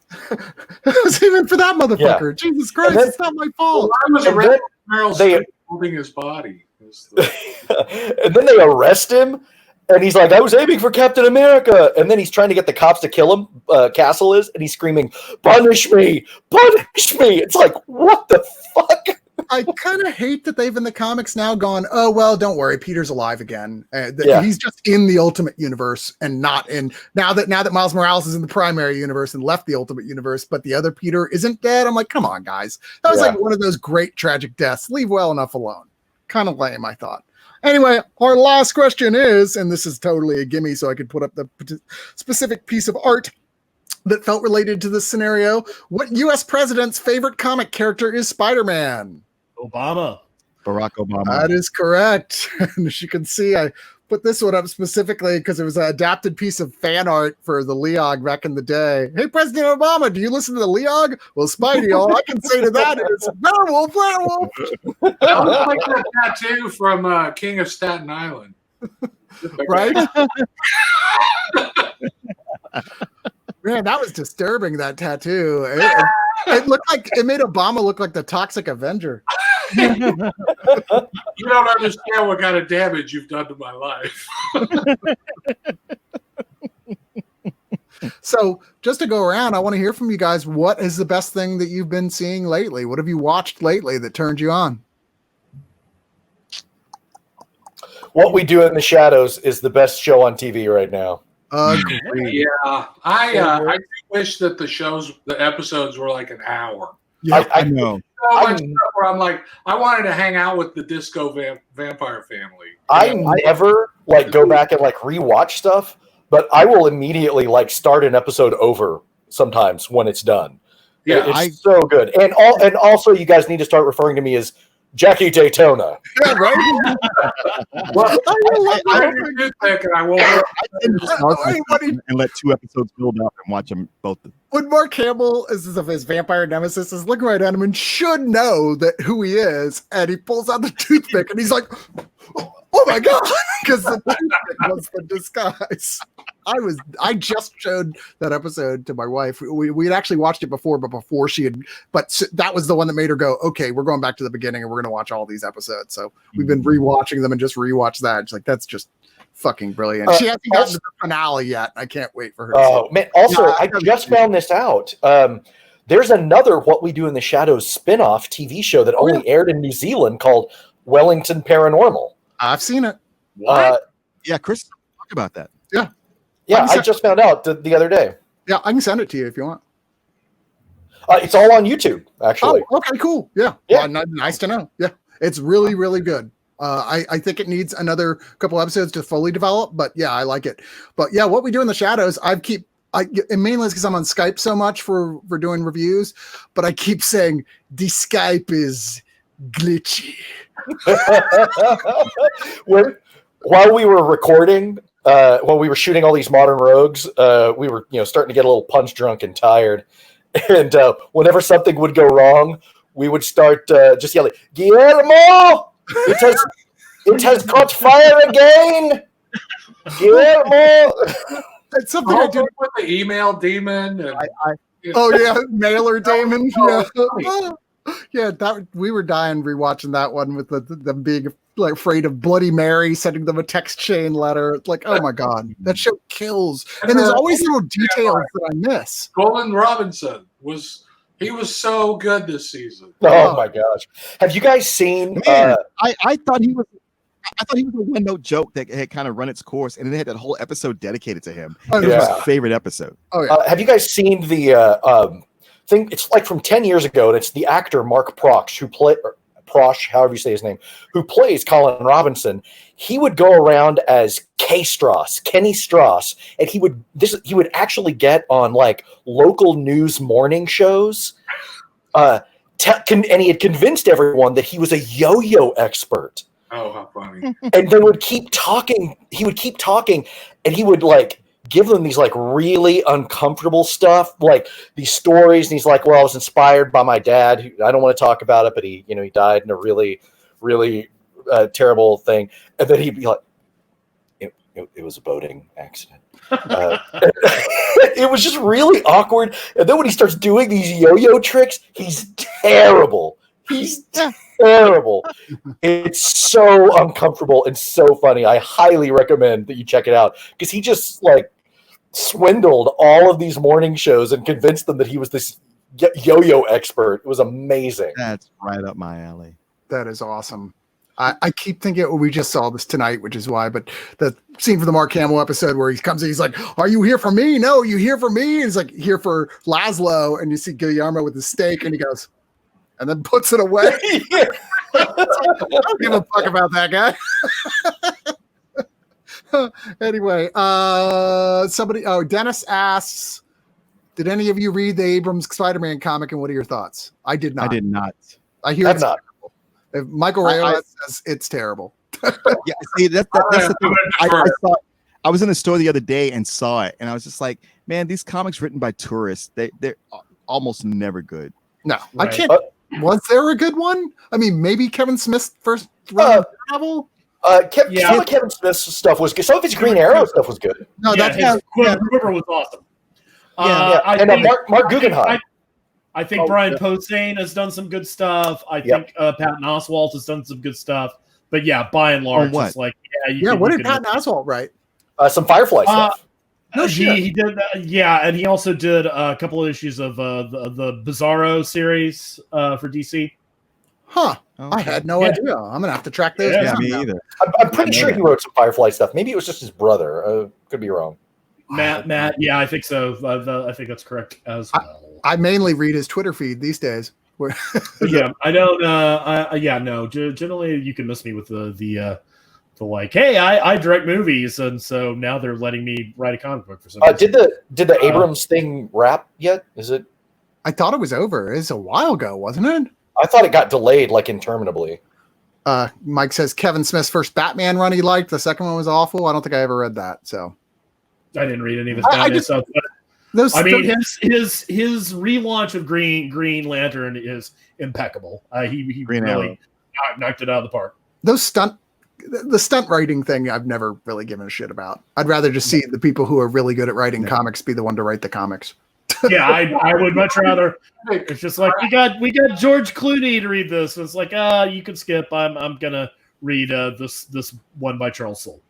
was even for that motherfucker. Jesus Christ, then- it's not my fault. I was And around then Meryl they- Streep holding his body. And then they arrest him, and he's like, "I was aiming for Captain America." And then he's trying to get the cops to kill him. Castle is, and he's screaming, "Punish me! Punish me!" It's like, what the fuck? I kind of hate that they've in the comics now gone, "Oh, well, don't worry, Peter's alive again." Yeah. He's just in the Ultimate Universe and not in now that Miles Morales is in the primary universe and left the Ultimate Universe, but the other Peter isn't dead. I'm like, come on, guys. That was Yeah. like one of those great tragic deaths. Leave well enough alone. Kind of lame, I thought. Anyway, our last question is, and this is totally a gimme, so I could put up the specific piece of art that felt related to this scenario. What U.S. president's favorite comic character is Spider-Man? Obama. Barack Obama. That is correct. And as you can see, I put this one up specifically because it was an adapted piece of fan art for the Leog back in the day. Hey, President Obama, do you listen to the Leog? Well, Spidey, all I can say to that is, werewolf, werewolf. I was like that tattoo from King of Staten Island. Right? Man, that was disturbing, that tattoo. It looked like, it made Obama look like the Toxic Avenger. You don't understand what kind of damage you've done to my life. So just to go around, I want to hear from you guys. What is the best thing that you've been seeing lately? What have you watched lately that turned you on? What We Do in the Shadows is the best show on TV right now. Agreed. Yeah, I do wish that the episodes were like an hour. Yeah, I know. So much stuff where I'm like, I wanted to hang out with the Disco Vampire family. I never go back and rewatch stuff, but I will immediately start an episode over sometimes when it's done. Yeah, it's so good. And also you guys need to start referring to me as Jackie Daytona. Yeah, right. Well, I won't. And let 2 episodes build up and watch them both. When Mark Hamill is his vampire nemesis is looking right at him and should know that who he is, and he pulls out the toothpick and he's like, "Oh my god!" Because the toothpick was the disguise. I just showed that episode to my wife. We had actually watched it before, but that was the one that made her go, "Okay, we're going back to the beginning and we're going to watch all these episodes." So we've been rewatching them and just rewatched that. She's like, "That's just fucking brilliant." She hasn't gotten to the finale yet. I can't wait for her. Man! Also, I just found this out. There's another What We Do in the Shadows spin-off TV show that only aired in New Zealand called Wellington Paranormal. I've seen it. Yeah, Chris, talk about that. Yeah, I just found out the other day. Yeah, I can send it to you if you want. It's all on YouTube, actually. Oh, okay, cool. Yeah. Yeah. Well, nice to know. Yeah, it's really, really good. I think it needs another couple episodes to fully develop, but yeah, I like it. But yeah, What We Do in the Shadows, and mainly because I'm on Skype so much for doing reviews, but I keep saying the Skype is glitchy. While we were recording, while we were shooting all these modern rogues, we were starting to get a little punch drunk and tired, and whenever something would go wrong, we would start just yelling, "Guillermo! It has caught fire again! Guillermo!" That's something I did with the email demon. And, oh yeah, mailer Damon. Yeah. Yeah, that we were dying rewatching that one with them being afraid of Bloody Mary sending them a text chain letter. It's like, oh my god, that show kills. And there's always little details that I miss. Colin Robinson was so good this season. Oh my gosh! Have you guys seen? Man, I thought he was. I thought he was a one-note joke that had kind of run its course, and then they had that whole episode dedicated to him. It was my favorite episode. Oh yeah. Have you guys seen the thing? It's from 10 years ago, and it's the actor Mark Proch Prosh, however you say his name, who plays Colin Robinson. He would go around as Kenny Strauss, and he would actually get on local news morning shows. And he had convinced everyone that he was a yo-yo expert. Oh, how funny. And they would keep talking. He would keep talking, and he would give them these really uncomfortable stuff, these stories. And he's like, "Well, I was inspired by my dad. I don't want to talk about it, but he died in a really, really terrible thing." And then he'd be like, it was a boating accident. It was just really awkward. And then when he starts doing these yo-yo tricks, he's terrible. He's terrible. It's so uncomfortable and so funny. I highly recommend that you check it out because he just swindled all of these morning shows and convinced them that he was this yo-yo expert. It was amazing. That's right up my alley. That is awesome. I keep thinking we just saw this tonight, which is why, but the scene from the Mark Hamill episode where he comes in, he's like, "Are you here for me? No, you here for me?" And he's like, "Here for Laszlo." And you see Guillermo with the steak and he goes, and then puts it away. I don't give a fuck about that guy. Anyway, Dennis asks, did any of you read the Abrams Spider-Man comic and what are your thoughts? I did not. I did not. I hear it's not. terrible. If Michael Rayola says it's terrible. Yeah, see, that's the thing. I was in a store the other day and saw it, and I was just like, man, these comics written by tourists, they're almost never good. No, right. I can't. Was there a good one? I mean, maybe Kevin Smith's first run novel. Some of Kevin Smith's stuff was good. Some of his Green Arrow stuff was good. No, his Quiver was awesome. Mark Guggenheim. I think Brian Posehn has done some good stuff. I think Patton Oswalt has done some good stuff. But yeah, by and large, it's what did Patton Oswalt write? Some Firefly stuff. No, he did that. Yeah, and he also did a couple of issues of the Bizarro series for DC. Huh. Oh, I had no idea. I'm gonna have to track those Yeah, down. me now. either. I'm pretty sure he wrote some Firefly stuff. Maybe it was just his brother. Could be wrong. Matt, yeah, I think so. I think that's correct as well. I mainly read his Twitter feed these days. Yeah, I don't. No. Generally, you can miss me with the like, hey, I direct movies, and so now they're letting me write a comic book for some reason. Did the Abrams thing wrap yet? Is it? I thought it was over. It's a while ago, wasn't it? I thought it got delayed like interminably. Mike says Kevin Smith's first Batman run he liked. The second one was awful. I don't think I ever read that. So I didn't read any of his Batman stuff. But, I mean, his relaunch of Green Lantern is impeccable. He really knocked it out of the park. The stunt writing thing, I've never really given a shit about. I'd rather just see the people who are really good at writing comics be the one to write the comics. Yeah, I would much rather. It's just like we got George Clooney to read this. It's like you can skip. I'm gonna read this one by Charles Soule.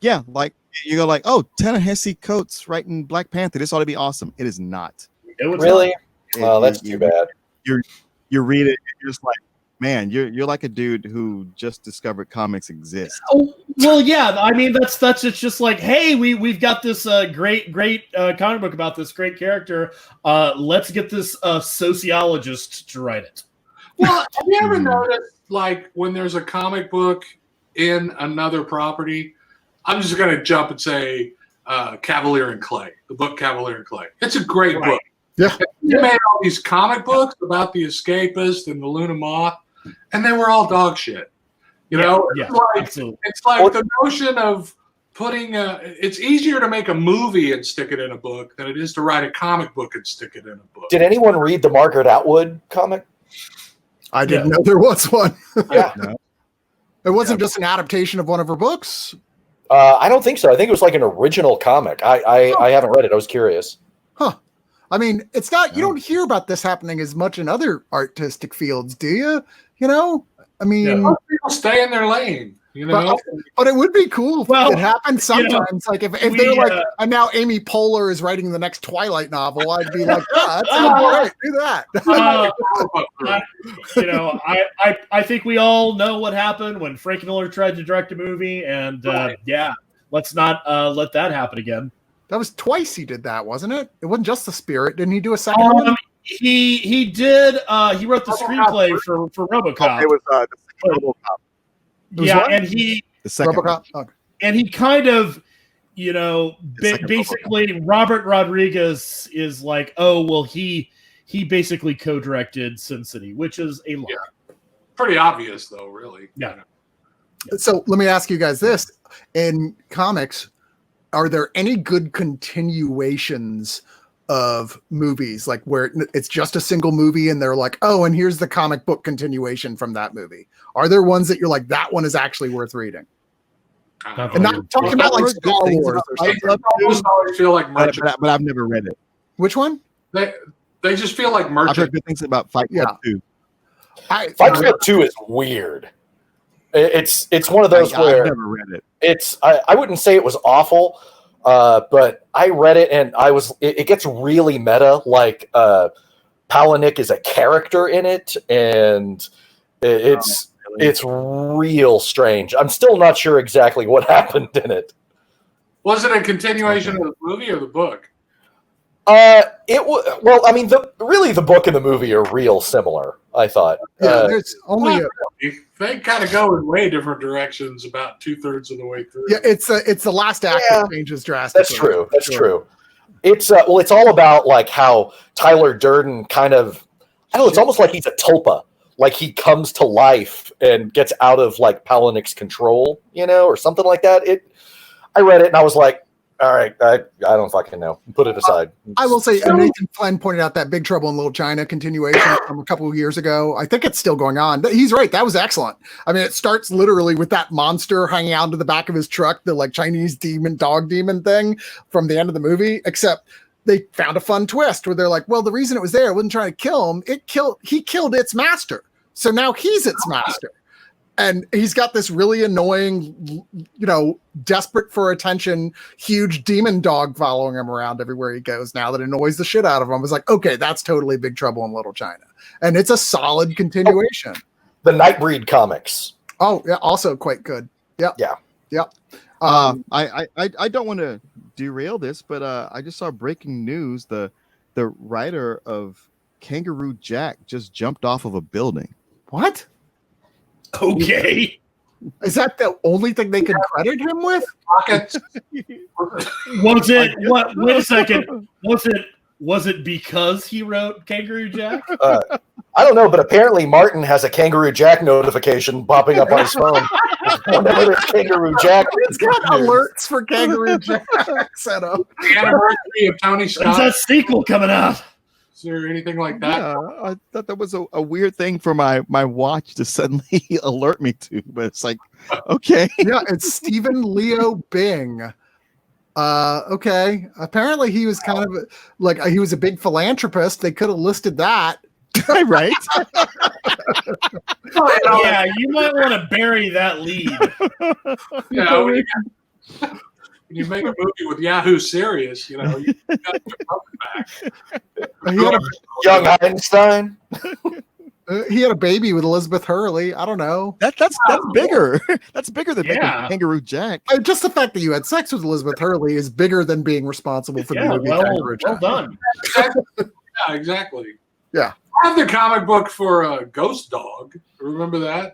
Yeah, like you go like, oh, Ta-Nehisi Coates writing Black Panther. This ought to be awesome. It is not. It was Really? Oh, that's too bad. You read it, you're just like, man, you're like a dude who just discovered comics exist. Oh, well, yeah. I mean, that's it's just like, hey, we've got this great comic book about this great character. Let's get this sociologist to write it. Well, have you ever noticed, like, when there's a comic book in another property? I'm just going to jump and say Cavalier and Clay, the book Cavalier and Clay. It's a great book. Yeah. You made all these comic books about the escapist and the Luna Moth, and they were all dog shit. You know, absolutely. It's like the notion of putting it's easier to make a movie and stick it in a book than it is to write a comic book and stick it in a book. Did anyone read the Margaret Atwood comic? I didn't know there was one. Yeah. It wasn't just an adaptation of one of her books. I don't think so. I think it was like an original comic. I haven't read it. I was curious. Huh. I mean, it's not, you don't hear about this happening as much in other artistic fields, do you? You know, I mean, most people stay in their lane, you know. But it would be cool if it happened sometimes. You know, like if they're like, and now Amy Poehler is writing the next Twilight novel, I'd be like, yeah, that's all right, do that. I think we all know what happened when Frank Miller tried to direct a movie, and let's not let that happen again. That was twice he did that, wasn't it? It wasn't just The Spirit. Didn't he do a second one? He did. He wrote the screenplay for RoboCop. It was the second RoboCop. Yeah, and he the second RoboCop. Okay. And he kind of, basically Robert Rodriguez is like, oh well, he basically co-directed Sin City, which is a lie. Yeah. Pretty obvious though, really. Yeah. So let me ask you guys this: in comics, are there any good continuations of movies, like where it's just a single movie and they're like, oh, and here's the comic book continuation from that movie? Are there ones that you're like, that one is actually worth reading? And not talking about like Star Wars or something. I always feel like merchandise. But I've never read it. Which one? They just feel like merchandise. I've heard good things about Fight Club 2. Fight Club 2 is weird. It's one of those where I've never read it. It's I wouldn't say it was awful, but I read it and it gets really meta. Like Palahniuk is a character in it, and it's real strange. I'm still not sure exactly what happened in it. Was it a continuation of the movie or the book? Well, I mean, the book and the movie are real similar, I thought. Yeah, there's only they kind of go in way different directions about 2/3 of the way through. Yeah, it's the last act that changes drastically. That's true. It's it's all about like how Tyler Durden kind of, I don't know, it's almost like he's a tulpa. Like he comes to life and gets out of like Palahniuk's control, or something like that. I read it and I was like, all right, I don't fucking know. Put it aside. I will say, Nathan Flynn pointed out that Big Trouble in Little China continuation from a couple of years ago. I think it's still going on. He's right. That was excellent. I mean, it starts literally with that monster hanging out to the back of his truck, the like Chinese dog demon thing from the end of the movie, except they found a fun twist where they're like, well, the reason it was there, it wasn't trying to kill him. He killed its master. So now he's its master. And he's got this really annoying, desperate for attention, huge demon dog following him around everywhere he goes now that annoys the shit out of him. I was like, okay, that's totally Big Trouble in Little China. And it's a solid continuation. the Nightbreed comics. Oh, yeah, also quite good. Yeah. I don't want to derail this, but I just saw breaking news. The writer of Kangaroo Jack just jumped off of a building. What? Okay. Is that the only thing they can credit him with? Pockets. Was it? What? Wait a second. Was it because he wrote Kangaroo Jack? I don't know, but apparently Martin has a Kangaroo Jack notification popping up on his phone. Whenever there's Kangaroo Jack, It's got alerts for Kangaroo Jack set up. The anniversary of Tony When's Scott. that sequel coming out? Is there anything like that? Yeah, I thought that was a weird thing for my watch to suddenly alert me to, but it's like, okay. Yeah, it's Stephen Leo Bing. Okay. Apparently he was kind of like he was a big philanthropist. They could have listed that. Right? Yeah, you might want to bury that lead. You know, when you make a movie with Yahoo Serious, you know, you got your puppet back. He had young Einstein. he had a baby with Elizabeth Hurley. I don't know. That's bigger. That's bigger than making Yeah. Kangaroo Jack. Just the fact that you had sex with Elizabeth Hurley is bigger than being responsible for the Yeah, movie. well Kangaroo Jack. done. Yeah, exactly. Yeah. I have the comic book for Ghost Dog. Remember that?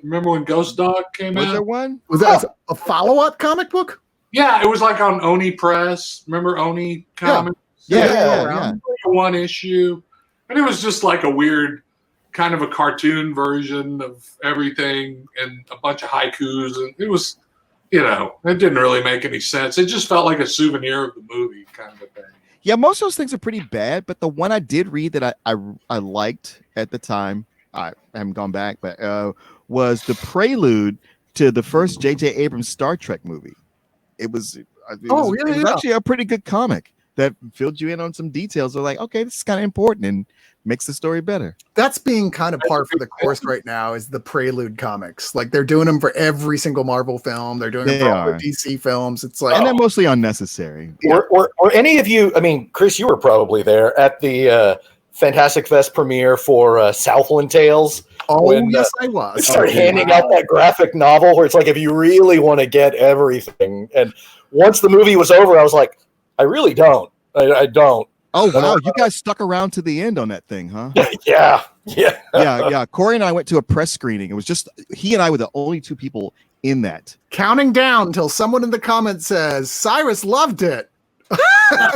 Remember when Ghost Dog came Was out? there one? Was that a follow-up comic book? Yeah, it was like on Oni Press. Remember Oni Comics? Yeah. Like a one issue. And it was just like a weird kind of a cartoon version of everything and a bunch of haikus. And it was, you know, it didn't really make any sense. It just felt like a souvenir of the movie kind of a thing. Yeah, most of those things are pretty bad, but the one I did read that I liked at the time, I haven't gone back, but was the prelude to the first J.J. Abrams Star Trek movie. It was actually a pretty good comic that filled you in on some details. They're like, okay, this is kind of important and makes the story better. That's being kind of par for the course right now is the prelude comics. Like they're doing them for every single Marvel film. They're doing them for all the DC films. It's like, and they're mostly unnecessary. Or any of you, I mean, Chris, you were probably there at the Fantastic Fest premiere for Southland Tales. Yes, I was. They started handing out that graphic novel where it's like, if you really want to get everything. And once the movie was over, I was like, I really don't. I don't. Oh, wow. You guys stuck around to the end on that thing, huh? Yeah. Corey and I went to a press screening. It was just he and I were the only two people in that. Counting down until someone in the comments says, Cyrus loved it.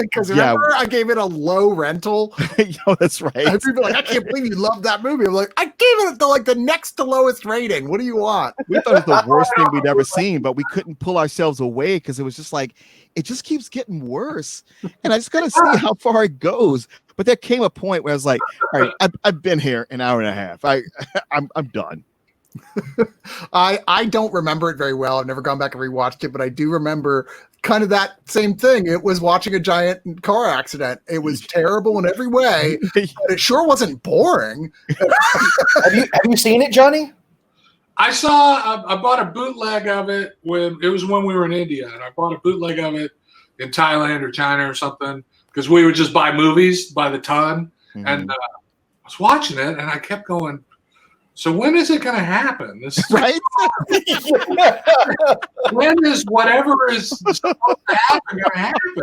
Because remember, I gave it a low rental. Yo, that's right. And people are like, I can't believe you loved that movie. I'm like, I gave it the next to lowest rating. What do you want? We thought it was the worst thing we'd ever seen, but we couldn't pull ourselves away because it was just like, it just keeps getting worse. And I just got to see how far it goes. But there came a point where I was like, all right, I've been here an hour and a half. I'm done. I don't remember it very well. I've never gone back and rewatched it, but I do remember kind of that same thing. It was watching a giant car accident. It was terrible in every way, but it sure wasn't boring. Have you seen it, Johnny? I bought a bootleg of it when we were in India, and I bought a bootleg of it in Thailand or China or something because we would just buy movies by the ton. Mm-hmm. And I was watching it, and I kept going, so when is it going to happen? This right? When is whatever is supposed to happen going to happen?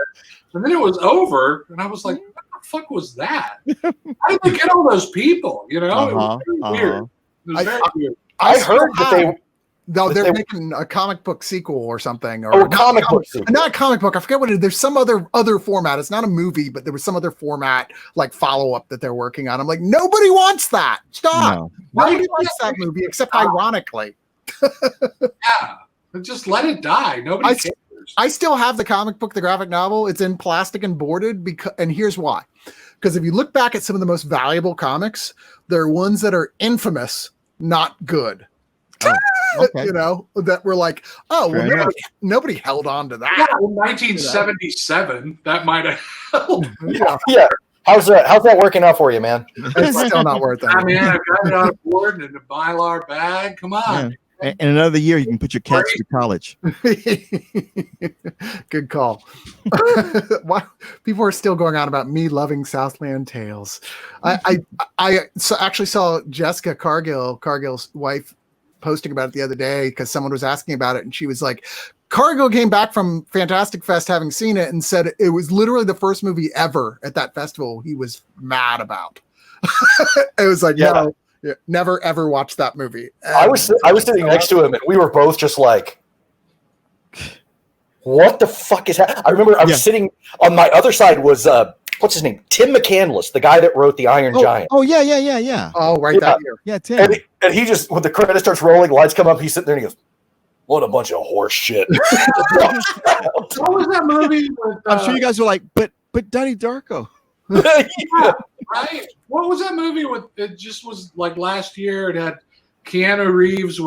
And then it was over, and I was like, what the fuck was that? How did they get all those people? You know, it was very weird. It was very weird. I heard that they're making a comic book sequel or something. Or comic book sequel. Not a comic book. I forget what it is. There's some other format. It's not a movie, but there was some other format like follow-up that they're working on. I'm like, nobody wants that. Stop. No. Nobody likes that movie except ironically. Yeah. Just let it die. Nobody cares. I still have the comic book, the graphic novel. It's in plastic and boarded and here's why. Because if you look back at some of the most valuable comics, there are ones that are infamous, not good. Okay. You know, that were like, nobody held on to that. Yeah, in 1977, that might have helped. Yeah. How's that working out for you, man? It's still not worth it. I mean, I've got it on board and in a Mylar bag. Come on. And another year, you can put your cats through college. Good call. Why people are still going on about me loving Southland Tales. I actually saw Jessica Cargill's wife, posting about it the other day because someone was asking about it, and she was like, Cargill came back from Fantastic Fest having seen it and said it was literally the first movie ever at that festival he was mad about. It was like, no, never ever watched that movie. And I was sitting next to him, and we were both just like, what the fuck is happening? I remember I was sitting on my other side was what's his name? Tim McCandless, the guy that wrote The Iron Giant. Oh yeah. Oh, right, that year. Yeah, Tim. And he just, when the credit starts rolling, lights come up, he's sitting there and he goes, what a bunch of horse shit. What was that movie with, I'm sure you guys were like, but Donnie Darko. yeah, right? What was that movie with? It just was like last year. It had Keanu Reeves it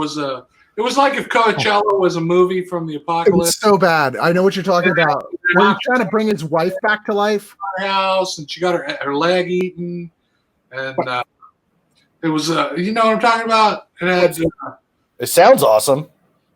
was like if Coachella was a movie from the It was apocalypse. so bad. I know what you're talking about. Were you trying to bring his wife back to life? House, and she got her leg eaten, and it was you know what I'm talking about. It had It sounds awesome.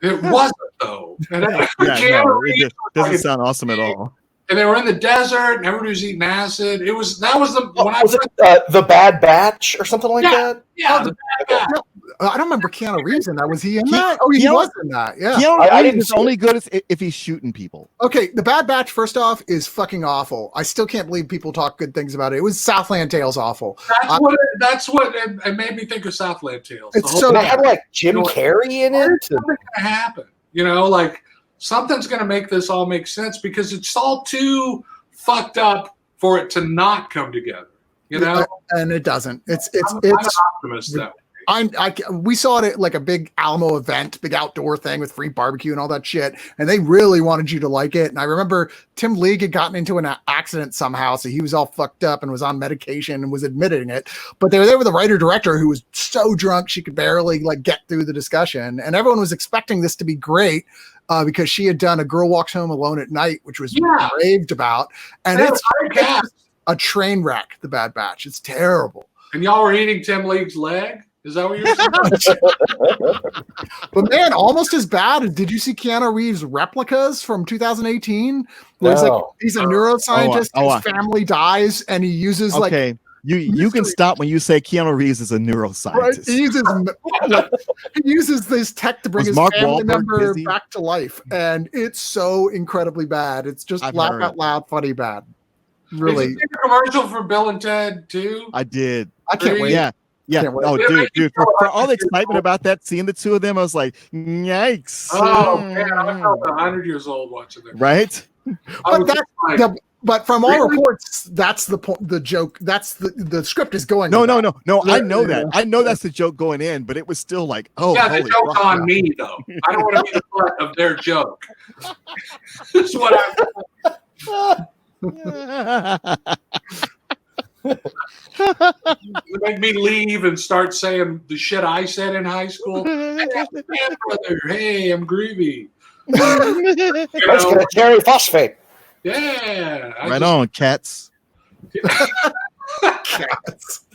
it wasn't though. And It doesn't sound awesome at all. And they were in the desert, and everybody was eating acid. That was the when Was it The Bad Batch or something like that? Yeah, the Bad Batch. I don't remember Keanu Reeves in that. Was he in that? Oh, he was in that. Yeah. Keanu Reeves is only good if he's shooting people. Okay, The Bad Batch, first off, is fucking awful. I still can't believe people talk good things about it. It was Southland Tales awful. That's what it made me think of Southland Tales. It's so And it had like Jim Carrey in it. Something's going to happen. You know, like something's going to make this all make sense because it's all too fucked up for it to not come together. You know, and it doesn't. It's I'm an optimist that way. We saw it at like a big Alamo event, big outdoor thing with free barbecue and all that shit. And they really wanted you to like it. And I remember Tim League had gotten into an accident somehow. So he was all fucked up and was on medication and was admitting it. But they were there with a writer director who was so drunk she could barely like get through the discussion. And everyone was expecting this to be great because she had done A Girl Walks Home Alone at Night, which was raved about. And it's a train wreck, The Bad Batch. It's terrible. And y'all were eating Tim League's leg? Is that what you're saying? But man, almost as bad. Did you see Keanu Reeves' replicas from 2018? Where he's a neuroscientist, his family dies, and he uses you can stop when you say Keanu Reeves is a neuroscientist. Right? He uses this tech to bring his family member back to life, and it's so incredibly bad. It's just laugh out loud, funny bad. Really. Did you see a commercial for Bill and Ted too? I did. I can't wait. Yeah. Oh, dude. For all the excitement about that, seeing the two of them, I was like, yikes. Oh, man. I felt 100 years old watching that. Right? But from all reports, that's the point. The joke. That's the script is going. No. I know that. I know that's the joke going in, but it was still like, oh, yeah. The joke's on me though. I don't want to be the butt of their joke. That's what I. Make me leave and start saying the shit I said in high school. Hey, brother. Hey, I'm groovy. Let's get a Terry phosphate. Yeah. Right on, cats. Cats.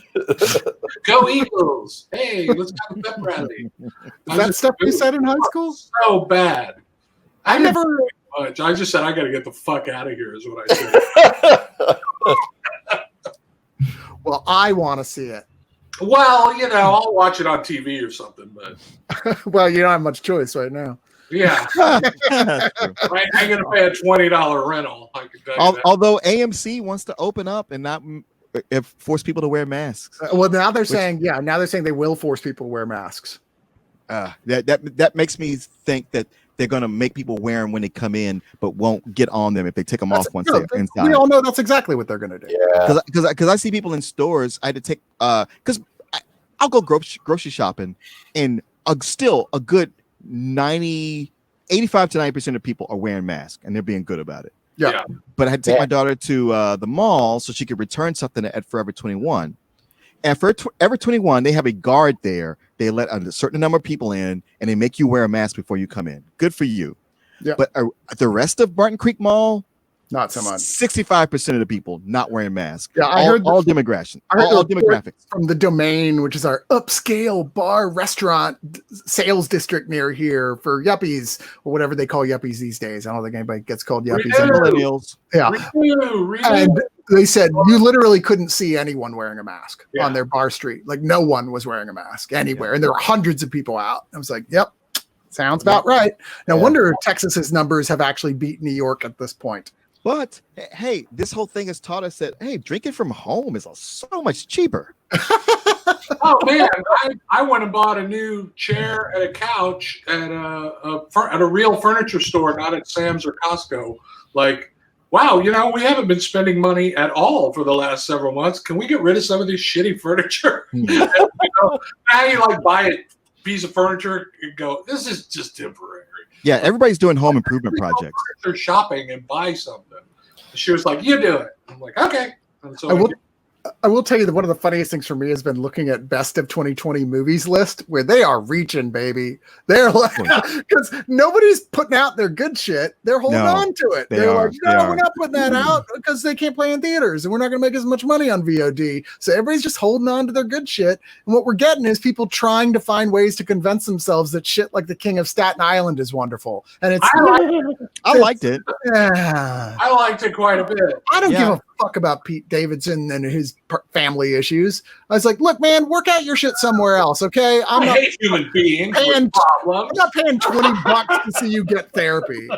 Go Eagles. Hey, let's have a pep rally. Is that stuff you said in high school? So bad. I never much. I just said I got to get the fuck out of here is what I said. Well, I want to see it. Well, I'll watch it on TV or something, but well, you don't have much choice right now. Yeah. I ain't gonna pay a $20 rental. I can tell you that. Although AMC wants to open up and not force people to wear masks. Well, now they're saying they will force people to wear masks. That makes me think that they're going to make people wear them when they come in, but won't get on them if they take them off once they're inside. We all know that's exactly what they're going to do. Yeah. Because I see people in stores. I had to take because I'll go grocery shopping, and still a good 85 to 90% of people are wearing masks, and they're being good about it. Yeah. But I had to take my daughter to the mall so she could return something at Forever 21. And for Forever 21, they have a guard there. They let a certain number of people in, and they make you wear a mask before you come in. Good for you. Yeah. But the rest of Barton Creek Mall, Not so much. 65% of the people not wearing masks. Yeah, I heard all demographics. I heard All the report demographics. from the Domain, which is our upscale bar restaurant sales district near here for yuppies or whatever they call yuppies these days. I don't think anybody gets called yuppies anymore. Millennials. Yeah. And they said you literally couldn't see anyone wearing a mask on their bar street. Like no one was wearing a mask anywhere. And there were hundreds of people out. I was like, yep, sounds about right. No wonder Texas's numbers have actually beat New York at this point. But hey, this whole thing has taught us that drinking from home is so much cheaper. Oh man, I went and bought a new chair and a couch at a real furniture store, not at Sam's or Costco. Like, wow, we haven't been spending money at all for the last several months. Can we get rid of some of this shitty furniture? Now you like buy a piece of furniture and go, this is just temporary. Yeah, everybody's doing home improvement projects. They're shopping and buy something. She was like, "You do it." I'm like, "Okay." And so I will tell you that one of the funniest things for me has been looking at best of 2020 movies list where they are reaching, baby. They're like, because nobody's putting out their good shit. They're holding on to it. They're like, no, we're not putting that out because they can't play in theaters and we're not going to make as much money on VOD. So everybody's just holding on to their good shit. And what we're getting is people trying to find ways to convince themselves that shit like The King of Staten Island is wonderful. And it's I liked it. Yeah. I liked it quite a bit. I don't give a fuck about Pete Davidson and his family issues. I was like, look, man, work out your shit somewhere else, okay? I hate human beings. I'm not paying $20 to see you get therapy.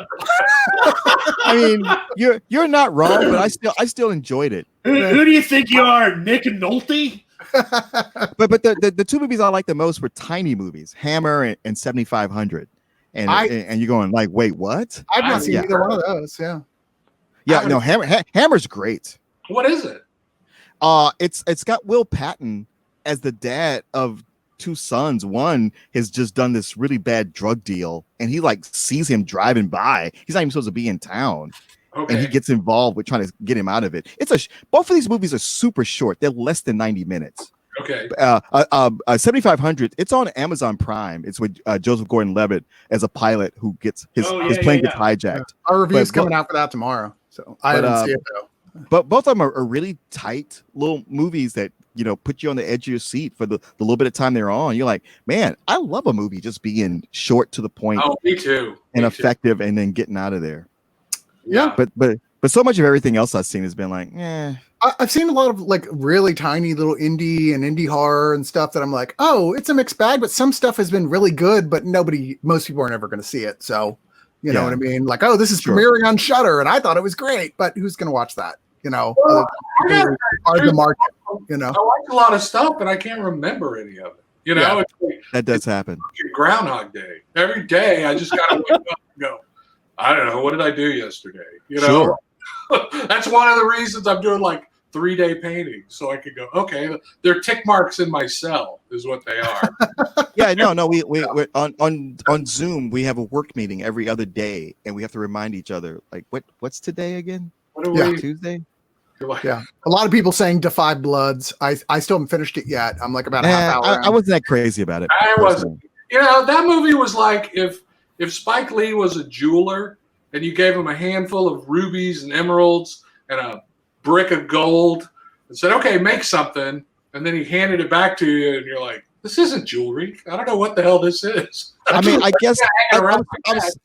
I mean, you're not wrong, but I still enjoyed it. Who do you think you are, Nick Nolte? but the two movies I liked the most were tiny movies, Hammer and 7500. And you're going like, wait, what? I've not seen either one of those. Yeah, no, Hammer's great. What is it? It's got Will Patton as the dad of two sons. One has just done this really bad drug deal, and he like sees him driving by. He's not even supposed to be in town, and he gets involved with trying to get him out of it. Both of these movies are super short. They're less than 90 minutes. Okay. 7500. It's on Amazon Prime. It's with Joseph Gordon-Levitt as a pilot who gets his plane gets hijacked. Our review's coming out for that tomorrow, so I haven't seen it though. But both of them are really tight little movies that put you on the edge of your seat for the little bit of time they're on. You're like, man, I love a movie just being short to the point. Oh, me too. And effective, and then getting out of there. Yeah, but so much of everything else I've seen has been like, I've seen a lot of like really tiny little indie horror and stuff that I'm like, oh, it's a mixed bag, but some stuff has been really good, but most people are never going to see it. So, you know what I mean? Like, oh, this is premiering on Shudder, and I thought it was great, but who's going to watch that? Well, are the market. I watch a lot of stuff, but I can't remember any of it. It's like, that does happen. Groundhog Day. Every day, I just gotta wake up and go, I don't know, what did I do yesterday? Sure. That's one of the reasons I'm doing like 3-day paintings, so I could go, okay, they're tick marks in my cell, is what they are. No. We on Zoom we have a work meeting every other day, and we have to remind each other like, what's today again? Tuesday. Yeah, a lot of people saying Defy Bloods. I still haven't finished it yet. I'm like about a half hour. I wasn't that crazy about it. I wasn't. That movie was like if Spike Lee was a jeweler and you gave him a handful of rubies and emeralds and a brick of gold and said, okay, make something, and then he handed it back to you and you're like, this isn't jewelry. I don't know what the hell this is. I mean, I guess I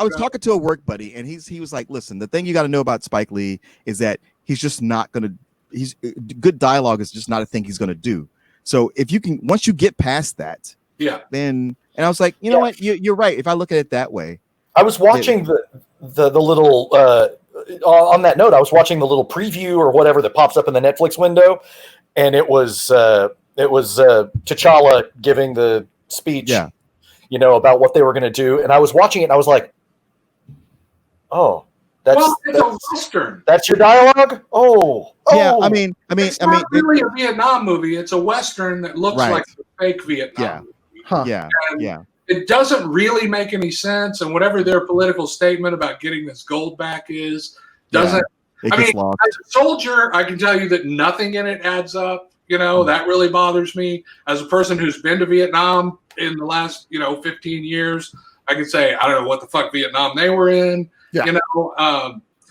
was talking to a work buddy, and he was like, listen, the thing you got to know about Spike Lee is that he's just not going to, good dialogue is just not a thing he's going to do. So if you can, once you get past that, then, and I was like, you know what, you're right. If I look at it that way. I was watching the little, on that note, I was watching the little preview or whatever that pops up in the Netflix window. And it was T'Challa giving the speech, about what they were going to do. And I was watching it and I was like, oh, it's a Western. That's your dialogue? Oh. Yeah, I mean, it's not really a Vietnam movie. It's a Western that looks like a fake Vietnam movie. Yeah. It doesn't really make any sense. And whatever their political statement about getting this gold back is, doesn't. I mean, as a soldier, I can tell you that nothing in it adds up. That really bothers me. As a person who's been to Vietnam in the last, 15 years, I can say, I don't know what the fuck Vietnam they were in. Yeah.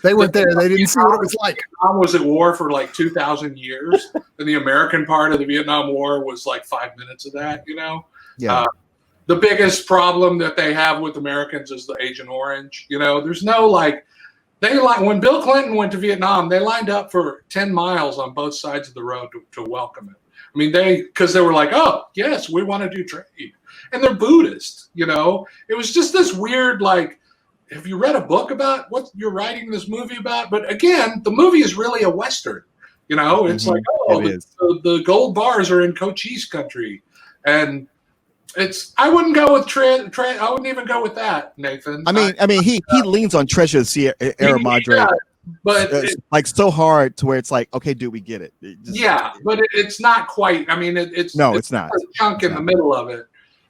They weren't there. They didn't see what it was like. Vietnam was at war for like 2,000 years, and the American part of the Vietnam War was like 5 minutes of that. Yeah. The biggest problem that they have with Americans is the Agent Orange. There's no when Bill Clinton went to Vietnam, they lined up for 10 miles on both sides of the road to welcome him. I mean, because they were like, oh, yes, we want to do trade. And they're Buddhist, It was just this weird, have you read a book about what you're writing this movie about? But again, the movie is really a Western. It's like, the gold bars are in Cochise country. And I wouldn't go with I wouldn't even go with that, Nathan. I mean, he leans on Treasure of Sierra Madre, but like so hard to where it's like, okay, dude, we get it. But it's not quite. I mean, it's not a chunk in the middle of it.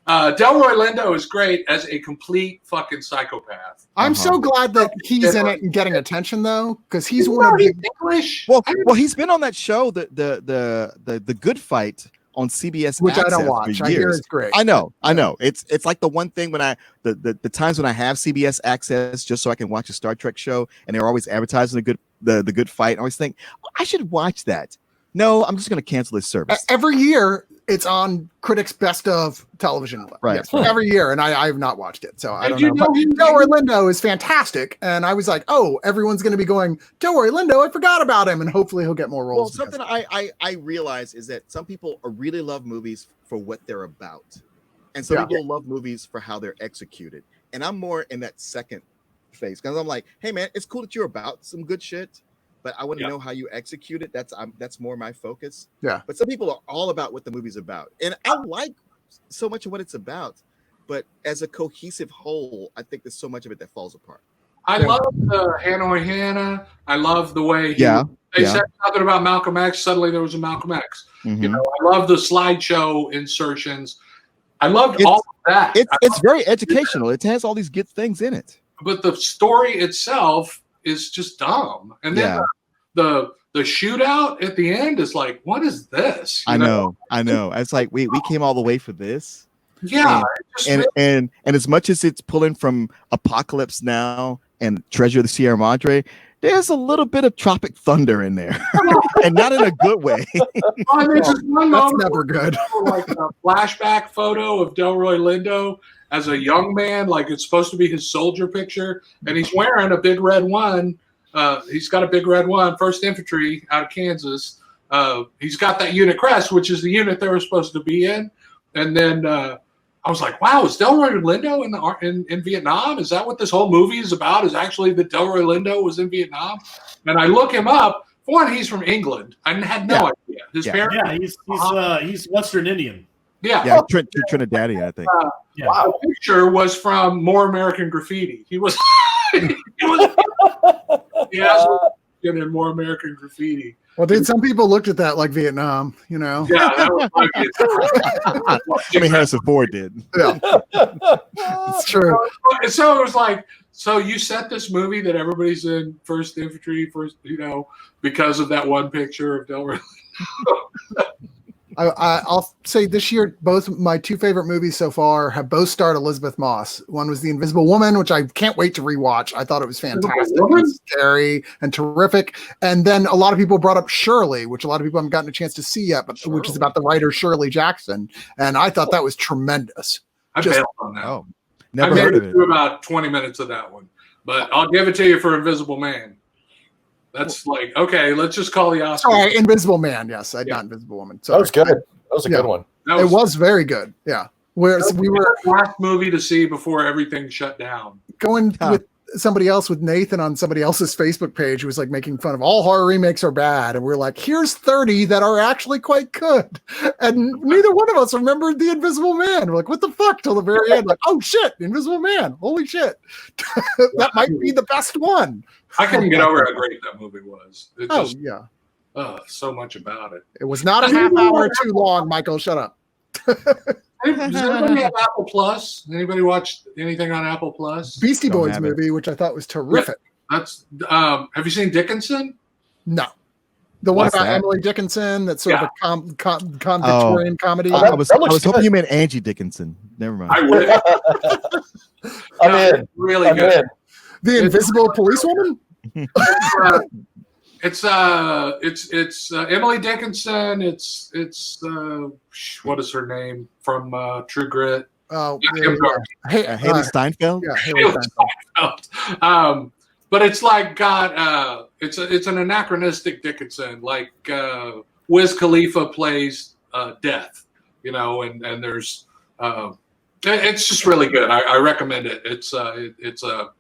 Delroy Lindo is great as a complete fucking psychopath. I'm so glad that he's in it and getting attention though, because he's one of the English. Well, he's been on that show, the Good Fight on CBS, which Access I don't watch. I hear it's great. I know. It's like the one thing when the times when I have CBS Access just so I can watch a Star Trek show, and they're always advertising the Good Fight. I always think I should watch that. No, I'm just going to cancel this service. Every year, it's on Critics' Best of Television. Right. Yes, every year, and I have not watched it, so I don't know. But Delroy Delroy Lindo is fantastic, and I was like, oh, everyone's going to be going, Delroy Lindo, I forgot about him, and hopefully he'll get more roles. Well, something I realize is that some people really love movies for what they're about, and some people love movies for how they're executed. And I'm more in that second phase, because I'm like, hey, man, it's cool that you're about some good shit, but I want to know how you execute it. That's more my focus. Yeah. But some people are all about what the movie's about. And I like so much of what it's about, but as a cohesive whole, I think there's so much of it that falls apart. I love the Hanoi Hannah. I love the way they said something about Malcolm X. Suddenly there was a Malcolm X. Mm-hmm. I love the slideshow insertions. I loved all of that. It's very educational. It has all these good things in it. But the story itself is just dumb. And then the shootout at the end is like, what is this? I know. It's like we came all the way for this. Yeah. And as much as it's pulling from Apocalypse Now and Treasure of the Sierra Madre, there's a little bit of Tropic Thunder in there, and not in a good way. There's just one That's moment never good. like a flashback photo of Delroy Lindo as a young man, like it's supposed to be his soldier picture, and he's wearing a big red one. He's got a big red one, 1st Infantry out of Kansas. He's got that unit crest, which is the unit they were supposed to be in. And then I was like, wow, is Delroy Lindo in Vietnam? Is that what this whole movie is about? Is actually that Delroy Lindo was in Vietnam? And I look him up. For one, he's from England. I had no idea. His parents. Yeah, he's Western Indian. Yeah, Trinidadian, I think. Wow. The picture was from More American Graffiti. He was in More American Graffiti. Well, dude, some people looked at that like Vietnam, Yeah, that was I mean, Harrison Ford did. Yeah, it's true. So it was like, so you set this movie that everybody's in 1st Infantry, because of that one picture of Delroy. I'll say this year, both my 2 favorite movies so far have both starred Elizabeth Moss. One was The Invisible Woman, which I can't wait to rewatch. I thought it was fantastic, and scary, and terrific. And then a lot of people brought up Shirley, which a lot of people haven't gotten a chance to see yet, but which is about the writer Shirley Jackson. And I thought that was tremendous. I bailed on that. Oh, I made it through about 20 minutes of that one, but I'll give it to you for Invisible Man. That's like, okay, let's just call the Oscar. Sorry, Invisible Man. Yes, not Invisible Woman. Sorry. That was good. That was a good one. It was very good. Yeah. Whereas we were the last movie to see before everything shut down. Going with somebody else, with Nathan on somebody else's Facebook page, who was like making fun of all horror remakes are bad. And we're like, here's 30 that are actually quite good. And neither one of us remembered The Invisible Man. We're like, what the fuck? Till the very end, like, oh shit, Invisible Man. Holy shit. That might be the best one. I couldn't get over how great that movie was. So much about it. It was not a half hour too long, Michael. Shut up. Does anybody have Apple Plus? Anybody watched anything on Apple Plus? Beastie Boys movie, which I thought was terrific. That's have you seen Dickinson? No. The one about Emily Dickinson, that's sort of a Victorian comedy. I was hoping you meant Angie Dickinson. Never mind. I would. I'm in. Really good. The Invisible Policewoman? It's Emily Dickinson. It's what is her name from True Grit? Oh, Haley Steinfeld. Yeah, Haley Steinfeld. But it's like got it's an anachronistic Dickinson. Like Wiz Khalifa plays Death, and there's it's just really good. I recommend it. It's a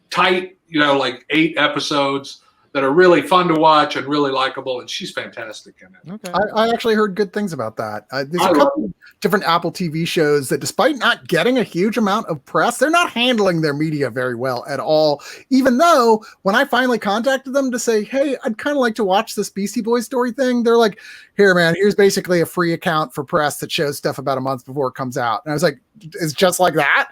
tight, like 8 episodes that are really fun to watch and really likable, and she's fantastic in it. Okay. I actually heard good things about that. There's a couple of different Apple TV shows that, despite not getting a huge amount of press, they're not handling their media very well at all. Even though when I finally contacted them to say, hey, I'd kind of like to watch this Beastie Boys story thing, they're like, here, man, here's basically a free account for press that shows stuff about a month before it comes out. And I was like, it's just like that?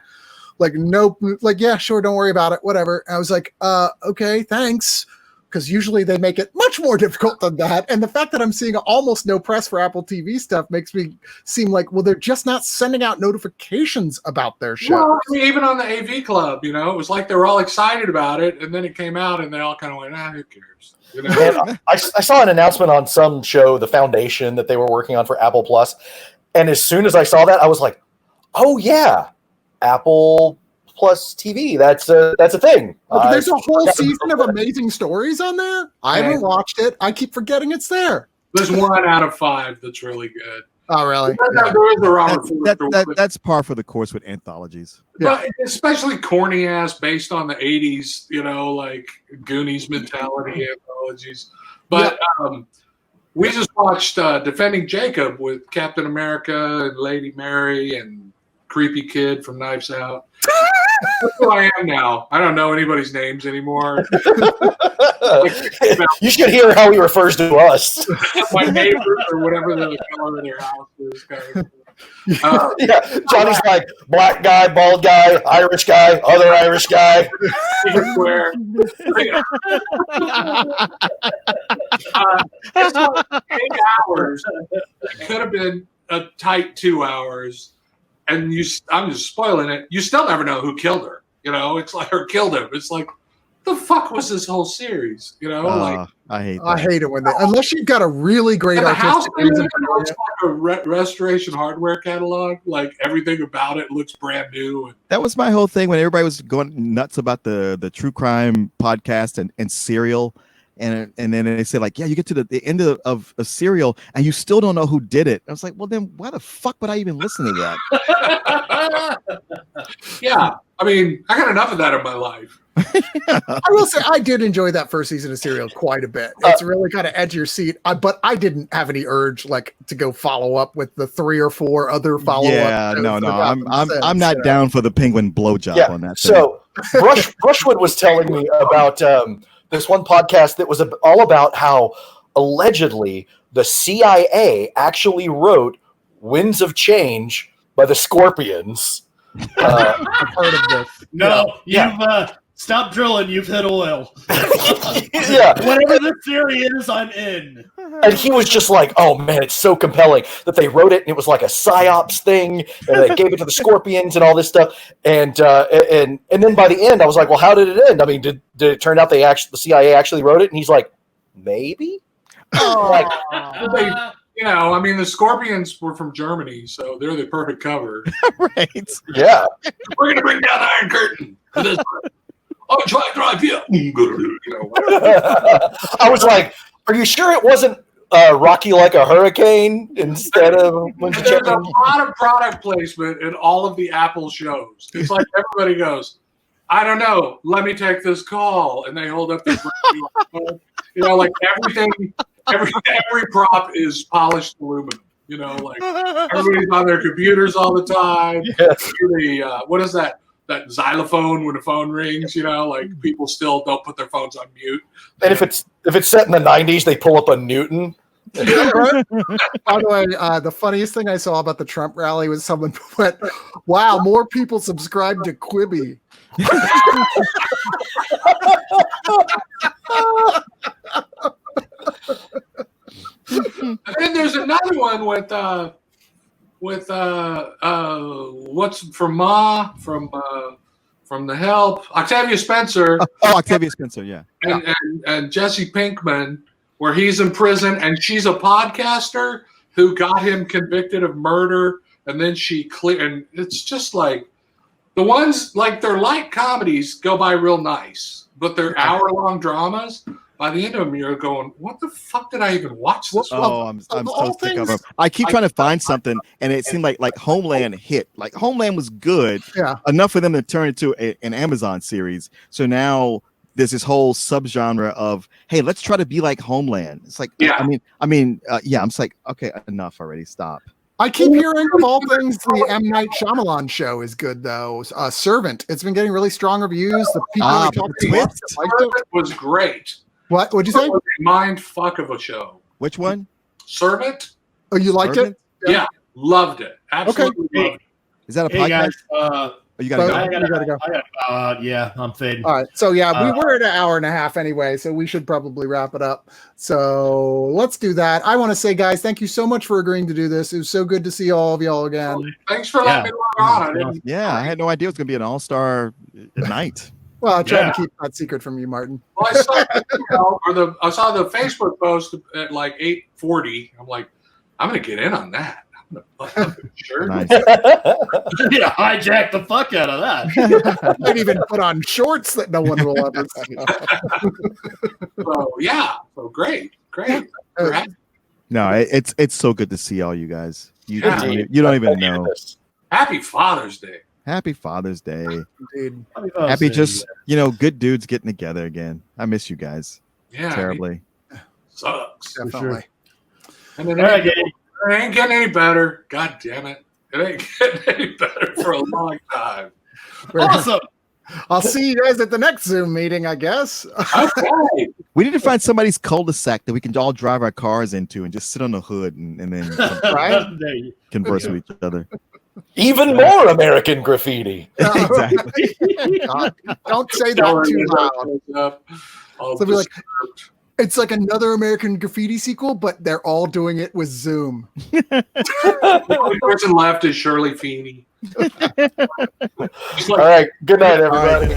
Like, nope. Like, yeah, sure, don't worry about it, whatever. And I was like, okay, thanks. Because usually they make it much more difficult than that. And the fact that I'm seeing almost no press for Apple TV stuff makes me seem like, well, they're just not sending out notifications about their show. Well, I mean, even on the AV Club, it was like they were all excited about it, and then it came out, and they all kind of went, who cares? And I saw an announcement on some show, The Foundation, that they were working on for Apple Plus. And as soon as I saw that, I was like, oh, yeah, Apple Plus TV. That's a thing. But there's a whole season of amazing stories on there. I haven't watched it. I keep forgetting it's there. There's 1 out of 5 that's really good. Oh, really? That's par for the course with anthologies. But especially corny ass based on the 80s, like Goonies mentality anthologies. But we just watched Defending Jacob with Captain America and Lady Mary and creepy kid from Knives Out. That's who I am now. I don't know anybody's names anymore. You should hear how he refers to us. My neighbors or whatever the color of their house is. Yeah, Johnny's like black guy, bald guy, Irish guy, other Irish guy. Square. It's like 8 hours. It could have been a tight 2 hours. And I'm just spoiling it. You still never know who killed her. It's like, or killed him. It's like, the fuck was this whole series? I hate that. I hate it when they, unless you've got a really great artistic reason. It's like a Restoration Hardware catalog. Like everything about it looks brand new. That was my whole thing when everybody was going nuts about the true crime podcast and Serial. And then they say, like, yeah, you get to the end of a Serial and you still don't know who did it. I was like, well, then why the fuck would I even listen to that? Yeah. I mean, I got enough of that in my life. I will say I did enjoy that first season of Serial quite a bit. It's really kind of edge your seat. But I didn't have any urge to go follow up with the 3 or 4 other follow-up. Yeah, no. I'm not down for the penguin blowjob on that. So Brushwood was telling me about this one podcast that was all about how allegedly the CIA actually wrote "Winds of Change" by the Scorpions. I've heard of this. No, you've stop drilling. You've hit oil. Yeah, whatever the theory is, I'm in. And he was just like, "Oh man, it's so compelling that they wrote it, and it was like a psyops thing, and they gave it to the Scorpions and all this stuff." And then by the end, I was like, "Well, how did it end? I mean, did it turn out the CIA actually wrote it?" And he's like, "Maybe." I mean, the Scorpions were from Germany, so they're the perfect cover. Right. Yeah. We're gonna bring down the Iron Curtain. Oh, drive here. I was like, "Are you sure it wasn't Rocky Like a Hurricane instead of?" There's a lot of product placement in all of the Apple shows. It's like everybody goes, "I don't know. Let me take this call," and they hold up their like everything. Every prop is polished aluminum. Like everybody's on their computers all the time. Yeah. What is that? That xylophone when the phone rings, like people still don't put their phones on mute. And if it's set in the 90s, they pull up a Newton. By the way, the funniest thing I saw about the Trump rally was someone went, "Wow, more people subscribe to Quibi." And then there's another one with what's from from The Help, Octavia Spencer. Octavia Spencer, yeah. And Jesse Pinkman, where he's in prison and she's a podcaster who got him convicted of murder, and then and it's just like the ones like they're light comedies go by real nice, but they're hour-long dramas. By the end of them, you're going, "What the fuck did I even watch this?" I'm so sick of them. I keep trying to find something, and it seemed like Homeland hit. Like Homeland was good, enough for them to turn it to an Amazon series. So now there's this whole subgenre of, hey, let's try to be like Homeland. It's like, I'm just like, okay, enough already. Stop. I keep hearing of all things the M. Night Shyamalan show is good though. Servant. It's been getting really strong reviews. The people Servant was great. What? What'd you say? Mind fuck of a show. Which one? Servant. Oh, you liked it? Yeah, loved it. Absolutely loved it. Is that a podcast? Guys, you gotta go. You gotta go. Yeah, I'm fading. All right. So yeah, we were at an hour and a half anyway, so we should probably wrap it up. So let's do that. I want to say, guys, thank you so much for agreeing to do this. It was so good to see all of y'all again. Thanks for letting me log on. I had no idea it was gonna be an all-star night. Well, I tried to keep that secret from you, Martin. Well, I saw the Facebook post at like 8:40. I'm like, I'm gonna get in on that. I'm gonna put up a shirt. Nice. Yeah, hijack the fuck out of that. I might even put on shorts that no one will ever see. So great. No, it's so good to see all you guys. You don't even know. Happy Father's Day. Happy Father's Day. Dude. Happy just, good dudes getting together again. I miss you guys. Yeah. Terribly. Sucks. Definitely. And it ain't getting any better. God damn it. It ain't getting any better for a long time. Awesome. I'll see you guys at the next Zoom meeting, I guess. Okay. We need to find somebody's cul-de-sac that we can all drive our cars into and just sit on the hood and then converse with each other. Even more American graffiti. Exactly. God, don't say that too loud. So be like, it's like another American Graffiti sequel, but they're all doing it with Zoom. The only person left is Shirley Feeney. All right. Good night, everybody.